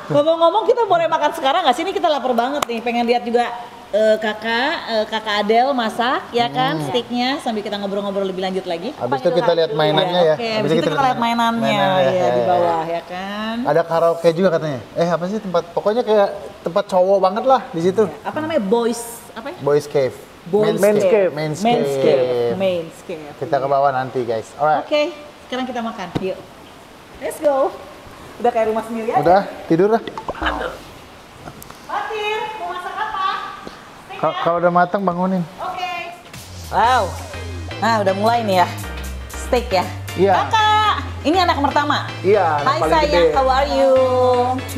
Ngomong-ngomong kita boleh makan sekarang nggak sih? Ini kita lapar banget nih. Pengen lihat juga kakak Adel masak ya kan steaknya sambil kita ngobrol-ngobrol lebih lanjut lagi. Habis itu kita lihat mainannya ya. Oke, habis itu kita lihat mainannya ya di bawah ya kan. Ada karaoke juga katanya. Apa sih tempat? Pokoknya kayak tempat cowok banget lah di situ. Apa namanya? Boys apa ya? Boys Cave. Boys Men's Cave. Men's Manscape. Cave. Manscape. Kita ke bawah nanti guys. Alright. Oke, sekarang kita makan. Yuk. Let's go. Udah kayak rumah sendiri aja. Udah tidur lah. Fatir, mau masak apa? Kalau udah matang bangunin. Oke. Wow. Nah, udah mulai nih ya. Steak ya. Iya. Kakak, ini anak pertama. Iya, anak Hai paling sayang, gede. how are you?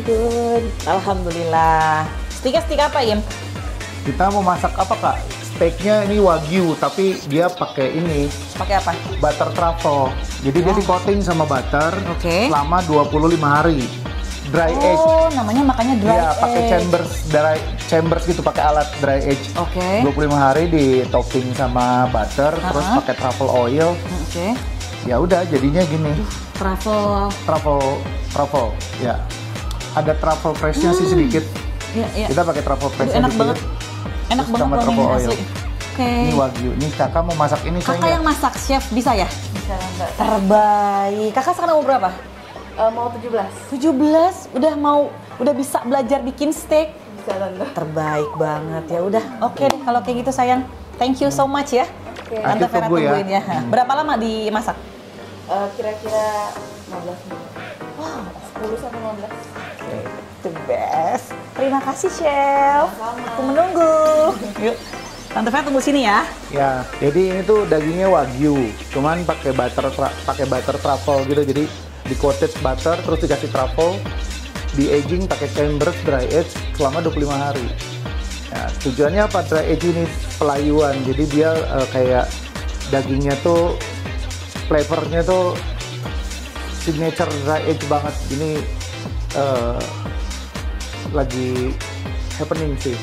Good. Alhamdulillah. Steaknya steak apa, Im? Kita mau masak apa, Kak? Steaknya ini wagyu, tapi dia pakai ini Pakai apa? butter truffle. Jadi dia di coating sama butter Oke. selama 25 hari. Dry age. Oh, namanya makanya dry Iya, pakai age. chambers gitu, pakai alat dry age. Oke. 25 hari di topping sama butter, terus pakai truffle oil. Oke. Ya udah, jadinya gini. Truffle. Truffle, ya. Ada truffle freshnya sih sedikit. Iya, iya. Kita pakai truffle freshnya Enak dikit. banget. Enak Terus banget sama loh truffle ini oil. asli. Oke. Ini wagyu. Ini kakak mau masak ini saya Kakak yang masak, chef bisa ya? Bisa Mbak. Terbaik. Kakak sekarang umur berapa? Mau 17. 17, udah bisa belajar bikin steak. Bisa Tante. Terbaik banget ya udah. Oke deh kalau kayak gitu sayang. Thank you so much ya. Oke. Tante Nanti Vera tunggu ya. tungguin ya. Berapa lama dimasak? Kira-kira 15 menit. Wow, 10 sampai 15. The best. Terima kasih chef. Sama-sama. Aku menunggu. Yuk. Tante Vera tunggu sini ya. Ya, jadi ini tuh dagingnya wagyu, cuman pakai butter truffle gitu. Jadi di coated butter, terus dikasih truffle, di aging pakai chambers dry age selama 25 hari. Nah, tujuannya apa? Dry age ini pelayuan, jadi dia kayak dagingnya tuh flavornya tuh signature dry age banget. Ini lagi happening sih.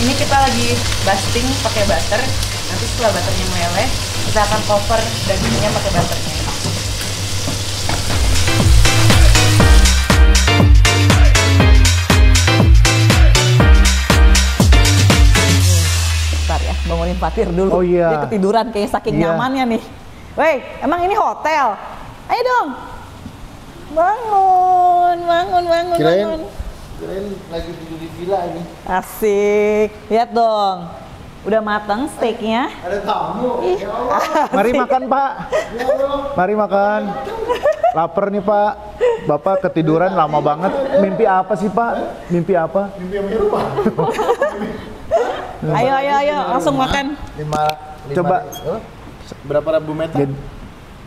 Ini kita lagi basting pakai butter. Nanti setelah butternya meleleh, kita akan cover dagingnya pakai butternya. Bentar ya, bangunin Fatir dulu. Oh iya. Dia ketiduran kayak saking Iya. nyamannya nih. Woi, emang ini hotel? Ayo dong. Bangun, bangun, bangun, bangun. Kirain lagi tidur di villa ini. Asik. Lihat dong. Udah mateng steaknya. Ada tamu. Ih, Ya Allah. Mari makan, Pak. Ya Allah. Mari makan. Lapar nih, Pak. Bapak ketiduran lama banget. Mimpi apa sih, Pak? Mimpi apa? Mimpi yang punya rumah. Ayo, ayo, ayo, langsung makan. Lima Coba. berapa ribu meter?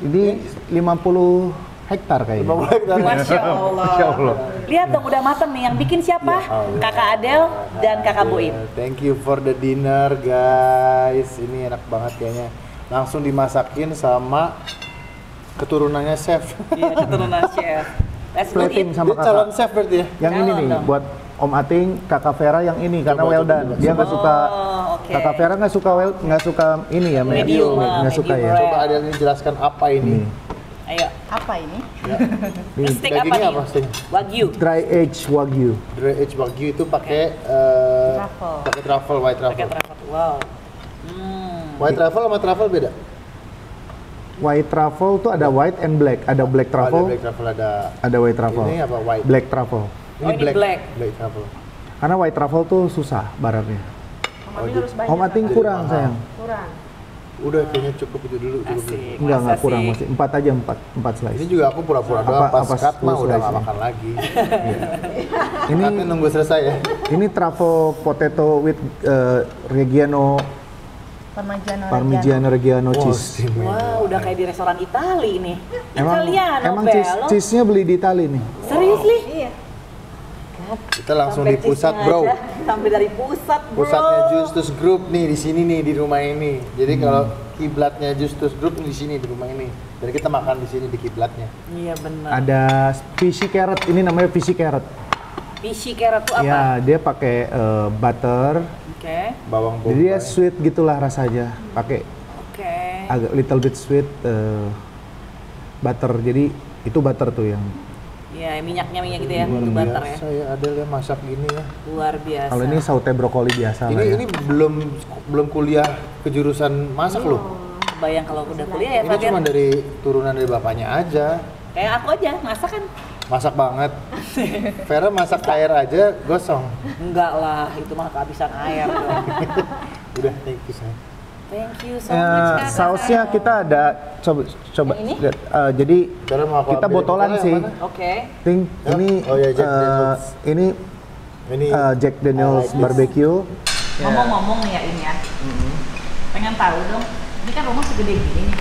Ini 50 hektar kayaknya. 50 hektar. Masya Allah. Masya Allah. Lihat dong udah mateng nih. Yang bikin siapa? Kakak Adel dan Kakak Boim. Thank you for the dinner guys. Ini enak banget kayaknya. Langsung dimasakin sama keturunannya chef. Iya, keturunan chef. Let's go Plating eat. sama Dia calon kakak. chef berarti ya? Yang ini Calon nih, dong. buat Om Ating, Kakak Vera yang ini karena Coba, well coba, done. coba. Dia nggak suka. Oh, oke. Kakak Vera nggak suka ini ya, Medium, nggak suka medium ya. rare. Coba Adel ini jelaskan apa ini. Ayo, apa ini? Ya. Nih, Steak apa Dagingnya nih? apa steak? Wagyu. dry age wagyu. Dry aged wagyu itu pakai Truffle. pakai truffle, white Pakai truffle. truffle. Wow. White truffle sama truffle beda? White truffle tuh ada white and black. Ada black Ada truffle, black truffle, ada ada white truffle. ini apa white? Black truffle. Oh, ini black. Black truffle. Karena white truffle tuh susah barangnya. Om Ating kurang sayang. Udah kayaknya cukup itu dulu. Cukup dulu. Asik. Enggak Masa kurang, sih? masih 4 aja, 4 slice. Ini juga aku pura-pura doang, pas apa cut mah udah slice-nya? gak makan lagi. Ini Tapi nunggu selesai ya. ini truffle potato with Reggiano Parmigiano Reggiano cheese. Wah, udah kayak di restoran Itali nih. Emang Italiano, bello. cheese-nya beli di Itali nih. Seriously? Iya. Kita langsung di pusat, bro. Sampai dari pusat, bro. Pusatnya Justus Group nih di sini nih di rumah ini. Jadi kalau kiblatnya Justus Group di sini di rumah ini. Jadi kita makan di sini di kiblatnya. Iya benar. Ada fishy carrot, ini namanya fishy carrot. Fishy carrot tuh apa? Ya, dia pakai butter. Oke. Bawang bombay. Jadi dia sweet gitulah rasanya. Pakai Oke. agak little bit sweet butter. Jadi itu butter tuh yang. Iya, minyaknya minyak gitu ya, Luar untuk butter ya. biasa ya Adel ya masak gini ya. Luar biasa. Kalau ini saute brokoli biasa Ini lah ya. ini belum kuliah kejurusan masak loh. Kebayang kalau udah kuliah ya, Ini Fatir. cuma dari turunan dari bapaknya aja. Kayak aku aja, masak kan? Masak banget. Vera masak air aja gosong. Enggak lah, itu mah kehabisan air dong. Udah, thank you sayang. Thank you so much, Kakak. Sausnya kita ada coba Yang ini? lihat. Jadi Vera mau aku kita ambil botolan botolnya sih. yang mana? Oke. Ting, Ya. ini Oh ya, Jack Daniels. ini Ini Jack Daniels I like this. barbecue. Ngomong-ngomong nih ya ini ya. Pengen tahu dong. Ini kan rumah segede gini nih.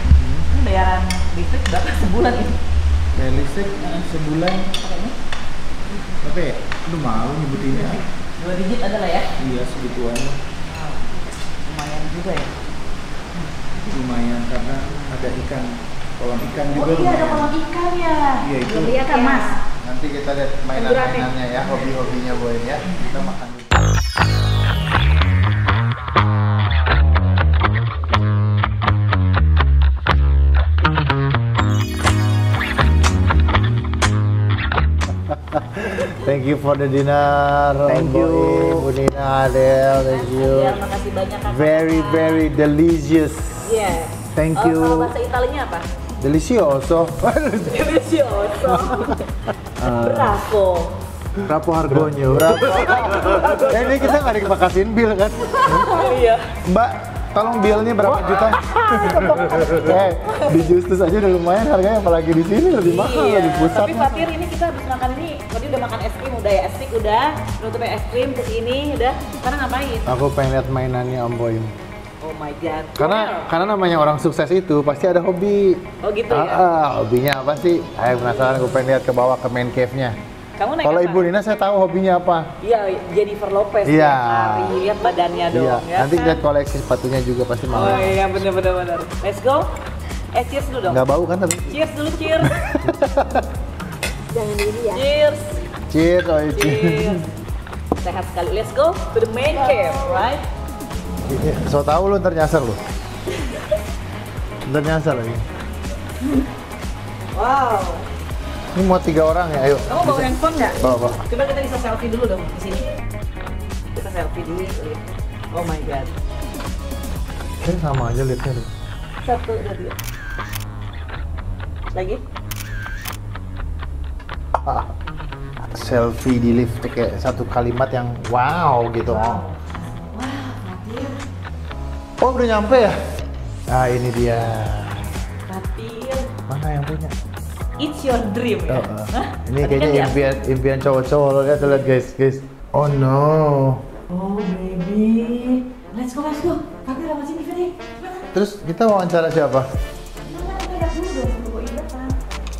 Ini bayaran listrik berapa sebulan ini? Bayar listrik sebulan. Berapa ya? Aduh malu nyebutinnya. 2 digit ada lah ya. Iya segituan. Wow. Lumayan juga ya. Lumayan karena ada ikan. Kolam ikan Oh iya ada kolam ikan ya. Iya itu. Belum lihat kan Mas? nanti kita lihat mainan-mainannya ya, hobi-hobinya Boy ya. Kita makan dulu. Thank you for the dinner. Thank Om you. Boy, Bu Nina, Adel, thank you. Ya, makasih banyak Kakak. Very delicious. Yes. Thank Kalau you. bahasa Italinya apa? Delicioso. Delicioso. Bravo. Berapa harganya? Berapa? Ini kita nggak dikasih bill kan? Iya. Mbak, Tolong bilnya berapa juta? Di Justus aja udah lumayan harganya, apalagi di sini lebih mahal, Iya, lebih pusat. tapi Fatir ini kita habis makan ini, tadi udah makan es krim, udah ya es stick udah, nutupnya es krim, terus ini udah, sekarang ngapain? Aku pengen lihat mainannya Om Boim. Oh my god. Karena namanya orang sukses itu pasti ada hobi. Oh gitu ya? Hobinya apa sih? Ayo penasaran, aku pengen lihat ke bawah ke main cave-nya. Kamu naik Kalau apa? Ibu Nina saya tahu hobinya apa. Iya, Jennifer Lopez Iya. tiap hari, lihat badannya dong Iya, ya nanti kan? lihat koleksi sepatunya juga pasti mau. Oh iya, bener. Let's go. Cheers dulu dong. Nggak bau kan tapi? Cheers dulu, cheers. Jangan dulu ya. Cheers. Cheers, oh cheers. Cheers. Sehat sekali. Let's go to the main cave, right? So tahu lu ntar nyasar lu. Ntar nyasar lagi. Wow. Ini mau 3 orang ya, ayo. Kamu bawa handphone nggak? Bawa. Coba kita bisa selfie dulu dong di sini. Kita selfie dulu. Oh my god. Ini sama aja liatnya deh. 1, 2, 3. Lagi? Selfie di lift kayak satu kalimat yang wow gitu. Oh udah nyampe ya? Nah ini dia. Fatir. Mana yang punya? It's your dream ya? Hah? Ini Tadi kayaknya kan dia- impian cowok-cowok lo lihat guys. Oh no. Oh baby. Let's go. Fatir sama sini Fatir. Terus kita wawancara siapa?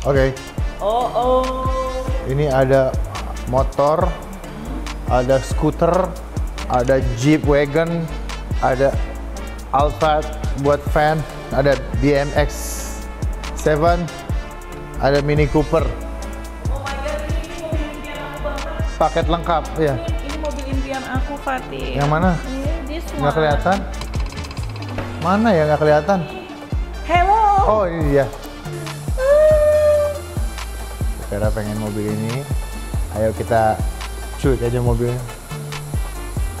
Oke. Oh. Ini ada motor, ada scooter, ada Jeep Wagon, ada Alphard buat van, ada BMX 7, ada Mini Cooper. Oh my god, ini mobil impian aku banget. Paket lengkap, ya. Ini mobil impian aku, Fatir. Yang mana? This one. Nggak kelihatan? Mana ya nggak kelihatan? Hello. Oh ini dia. Vera pengen mobil ini. Ayo kita culik aja mobilnya.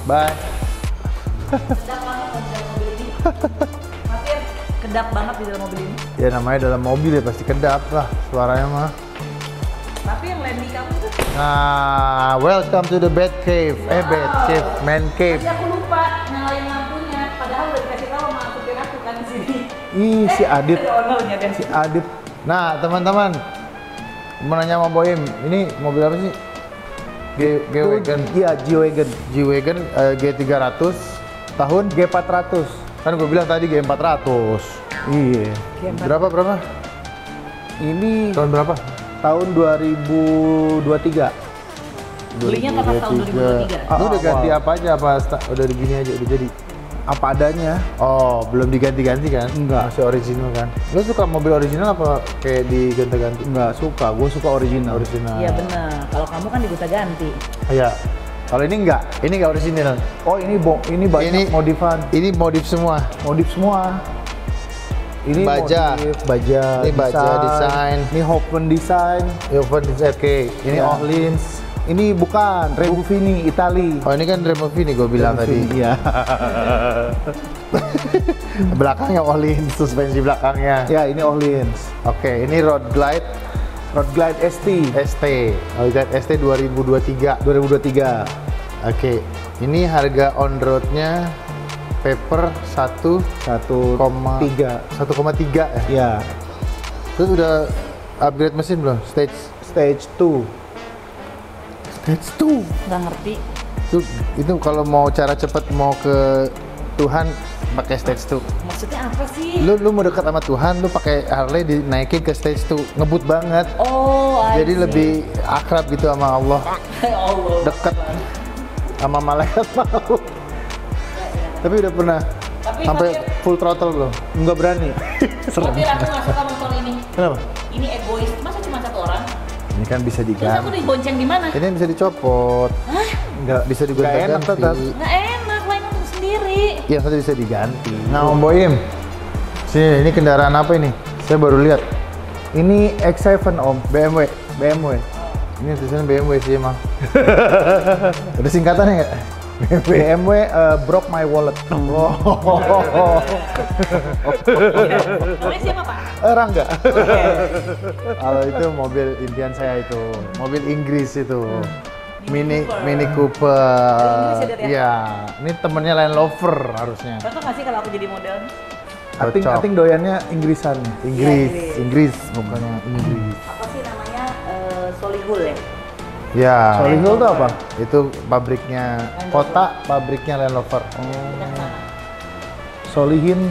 Bye. Fatir, kedap banget di dalam mobil ini. Ya namanya dalam mobil ya pasti kedap lah suaranya mah. Tapi yang landing kamu tuh. Nah, welcome to the Bat Cave. Bat Cave, Man Cave. Tadi aku lupa nyalain lampunya. Padahal udah dikasih tahu sama supir aku kan di sini. Ih, si Adit. Ada ownernya dan Si Adit. Nah, teman-teman. Mau nanya sama Boim, ini mobil apa sih? G-Wagon. Iya, G-Wagon. G-Wagon G300 Tahun G400. kan gue bilang tadi G400. Iya. Berapa? Ini Tahun berapa? tahun 2023. belinya tepat tahun 2023. Lu udah ganti Awal. apa aja apa udah begini aja udah jadi? Apa adanya? Oh, belum diganti-ganti kan? Enggak. Masih original kan? Lu suka mobil original apa kayak diganti-ganti? Enggak suka, gue suka original. Original. Iya benar. Kalau kamu kan digonta-ganti. Iya. Kalau ini enggak original. Oh ini ini banyak Ini- modifan, Ini modif semua. modif semua. Ini Baja. modif, baja, Ini baja, desain. Ini Hoffman design. Open oke. Ini Ya. Ohlins. Ini bukan Rebufini Itali. Oh ini kan Removi nih gue bilang tadi. Iya. Belakangnya Ohlins, suspensi belakangnya. Ya ini Ohlins. Oke, ini Road Glide Road Glide ST ST. Road Glide ST 2023. 2023. Oke, ini harga on roadnya paper 1,3. 1,3 ya. Ya. Terus udah upgrade mesin belum? Stage 2. Stage 2. Nggak ngerti. Itu kalau mau cara cepet mau ke Tuhan pakai stage 2. Maksudnya apa sih? Lu mau dekat sama Tuhan, lu pakai Harley dinaikin ke stage 2. Ngebut banget. Oh, I Jadi see. lebih akrab gitu sama Allah. Ya Allah. Deket sama malaikat maut. Tapi udah pernah Tapi sampai Fatir- full throttle belum? Nggak berani. Serem. Fatir, aku nggak suka motor ini. Kenapa? Ini egois. Masa cuma satu orang? Ini kan bisa Terus aku diganti. dibonceng di mana? Ini bisa dicopot. Nggak Bisa nggak enak digonta-ganti. tetap. Nggak enak, lain aku sendiri. Yang satu bisa diganti. Nah, Om Boim. Sini, ini kendaraan apa ini? Saya baru lihat. Ini X7 Om. BMW. BMW. Ini tulisannya BMW sih emang. Ada singkatannya nggak? BMW broke my wallet. Namanya siapa, Pak? Rangga. Kalau itu mobil impian saya itu, mobil Inggris itu. Mini Cooper. Iya, ini temennya Land Rover harusnya. Cocok nggak sih kalau aku jadi model? Ating doyannya Inggrisan. Inggris pokoknya Inggris. Apa sih namanya? Solihul ya? Ya. Solihul itu apa? Itu pabriknya kota, pabriknya Land Rover. Solihin.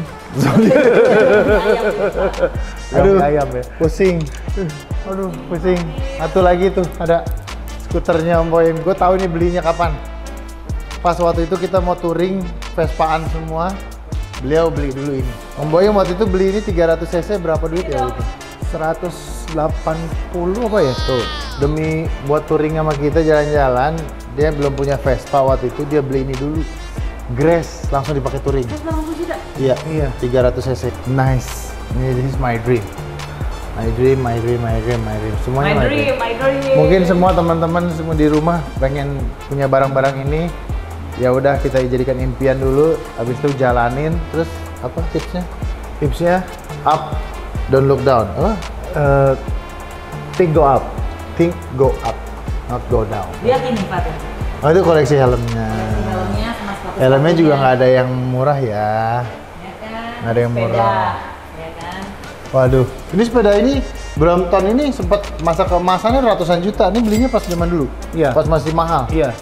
Aduh, ayam ya. pusing. Aduh, pusing. Satu lagi tuh ada skuternya Om Boim. Gue tahu ini belinya kapan. Pas waktu itu kita mau touring Vespaan semua, beliau beli dulu ini. Om Boim waktu itu beli ini 300 cc berapa duit ya itu? 180 apa ya? Tuh, demi buat touring sama kita jalan-jalan, dia belum punya Vespa waktu itu, dia beli ini dulu. Grace langsung dipakai touring. 180 juta? Iya, 300 cc. Nice. Ini this is my dream. My dream. Semuanya my dream. Mungkin semua teman-teman semua di rumah pengen punya barang-barang ini. Ya udah kita jadikan impian dulu, habis itu jalanin. Terus apa tipsnya? Tipsnya Up, don't look down. Apa? think go up. Think go up, not go down. Lihat ini Pak. Oh itu koleksi helmnya. Helmnya sama sepatu. Helmnya juga nggak ada yang murah ya. Ya kan? Nggak ada yang Sepeda, murah. ya kan? Waduh, ini sepeda ini Brompton ini sempat masa keemasannya ratusan juta. Ini belinya pas zaman dulu. Iya. Pas masih mahal. Iya,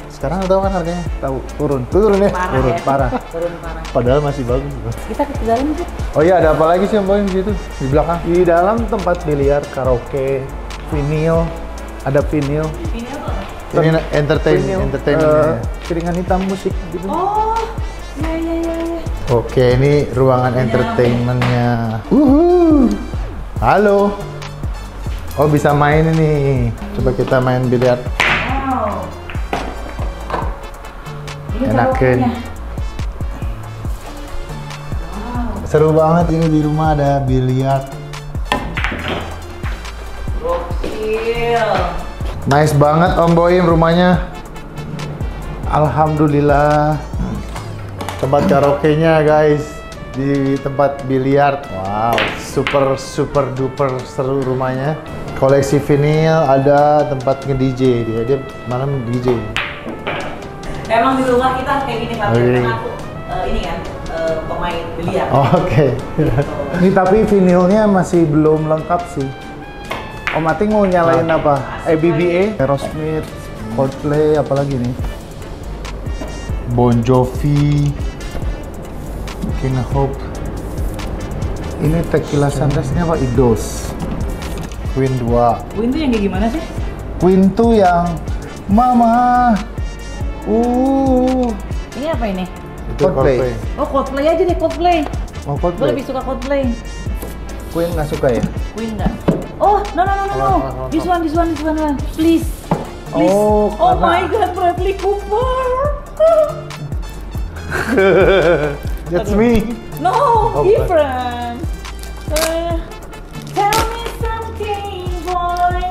Sekarang udah tahu kan harganya? tahu turun. Turun ya? Parah Turun ya? parah. Turun parah. Padahal masih bagus. Kita ke dalam tuh. Oh iya, ada apa lagi sih Om Boy di situ? Di belakang? Di dalam tempat biliar, karaoke, vinyl, ada vinyl. Ini apa? Ini entertainment. Piringan hitam musik gitu. Oh, ya. Oke, ini ruangan entertainmentnya. Halo. Oh bisa main ini. Coba kita main biliar. Wow. Ini Enakin. karaoke-nya. Seru banget ini di rumah ada biliar. Gokil. Nice banget Om Boim rumahnya. Alhamdulillah. Tempat karaoke-nya guys di tempat biliar. Wow, super duper seru rumahnya. Koleksi vinyl, ada tempat nge-DJ dia malam DJ. Emang di rumah kita kayak gini Pak. Oke. Karena aku ini kan pemain biliar. Oh, oke. Ini tapi vinilnya masih belum lengkap sih. Om Ating mau nyalain apa? ABBA, Aerosmith, Coldplay, apalagi nih? Bon Jovi, King Hope, Ini Tequila Sunrise-nya apa? Idols. Queen 2. Win tuh yang kayak gimana sih? Queen tuh yang Mama. Ini apa ini? Itu Coldplay. Oh Coldplay aja deh Coldplay. Mau Gue Coldplay? lebih suka Coldplay. Queen nggak suka ya? Queen enggak? Oh no. This one. Please. Oh, Oh karena- my God, Bradley Cooper. That's me. No, Oh, different. Tell me something, boy.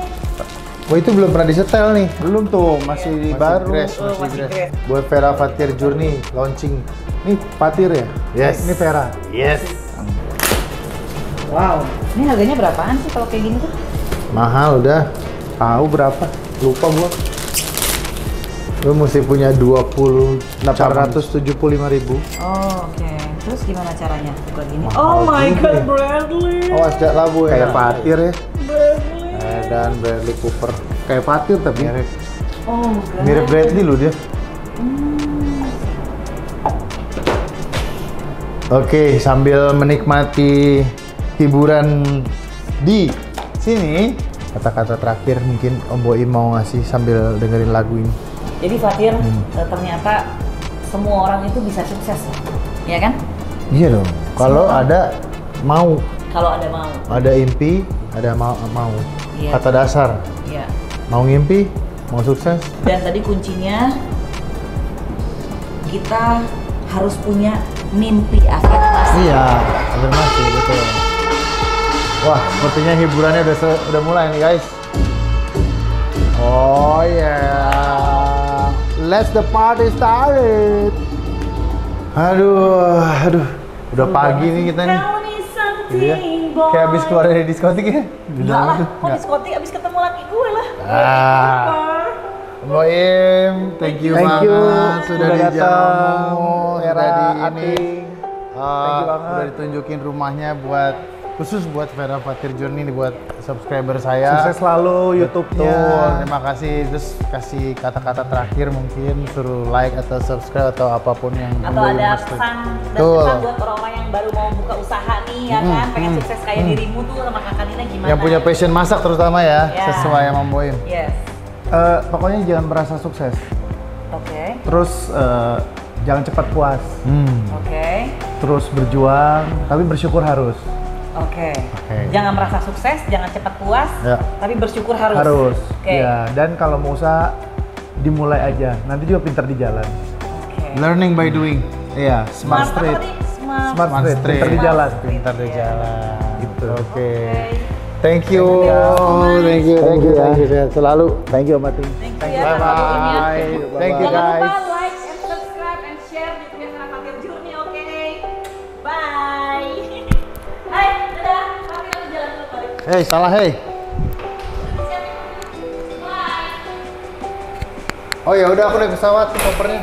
Oh itu belum pernah disetel nih. Belum tuh, masih baru. Grace, Oh, masih masih Grace. Grace. Buat Vera Fatir Journey launching. Ini Patir ya? Yes. Ini Vera. Yes. Wow. Ini harganya berapaan sih kalau kayak gini tuh? Mahal udah. Tahu berapa? Lupa gua. Lu mesti punya 875.000. Oh, oke. Terus gimana caranya buka gini? Mahal Oh my juga God, ya. Bradley. Awas jak labu ya. Kayak Patir ya? Bradley. Dan Bradley Cooper. Kayak Patir tapi. Mirip, Oh, mirip Bradley loh dia. Oke, sambil menikmati hiburan di sini, kata-kata terakhir mungkin Om Boim mau ngasih sambil dengerin lagu ini. Jadi Fatir, ternyata semua orang itu bisa sukses, ya kan? Iya dong. Kalau Semua. ada mau, Kalau ada mau. ada impi, ada mau. Iya. Kata dasar, Ya. mau ngimpi, mau sukses. Dan tadi kuncinya kita harus punya mimpi afirmasi. Iya, afirmasi betul. Wah, sepertinya hiburannya udah mulai nih guys. Oh yeah, let's the party started. Aduh, udah pagi nih kita nih. Tell me something, Iya. boy. Kayak abis keluar dari diskotik ya? Enggak lah, kok diskotik abis ketemu laki gue lah. Ah. Boim, thank you Thank you banget sudah datang. dijamu, Era, sudah di ini, Ating. Thank you banget. udah ditunjukin rumahnya buat khusus buat Vera Fatir Journey nih buat subscriber saya. Sukses selalu YouTube-nya. Betul, terima kasih. Terus kasih kata-kata terakhir mungkin suruh like atau subscribe atau apapun yang Atau belum ada Mas pesan dan Betul. pesan buat orang-orang yang baru mau buka usaha nih ya kan, pengen sukses kayak dirimu tuh sama Kakak Nina gimana? Yang punya passion masak terutama ya, Ya. sesuai sama Boim. Yes. Pokoknya jangan merasa sukses. Oke. Terus jangan cepat puas. Oke. Terus berjuang, tapi bersyukur harus. Oke. Oke. Jangan merasa sukses, jangan cepat puas, Ya. tapi bersyukur harus. Harus. Oke. Ya, dan kalau mau usaha dimulai aja. Nanti juga pintar di jalan. Oke. Learning by doing. Iya, smart apa street. tadi? Smart. Smart street, pintar di jalan. Pintar di jalan. Gitu. Oke. Oke. Thank you. Thank you ya. Sehat selalu. Thank you, Mati. Thank you ya. Bye sama videonya. bye. Thank you Jangan lupa guys. like and subscribe and share YouTube-nya Vera Fatir Journey, oke? Bye. Hai, dadah. Fatir harus jalan dulu, balik. Hey, salah hey. Bye. Oh ya udah aku naik pesawat tuh kopernya.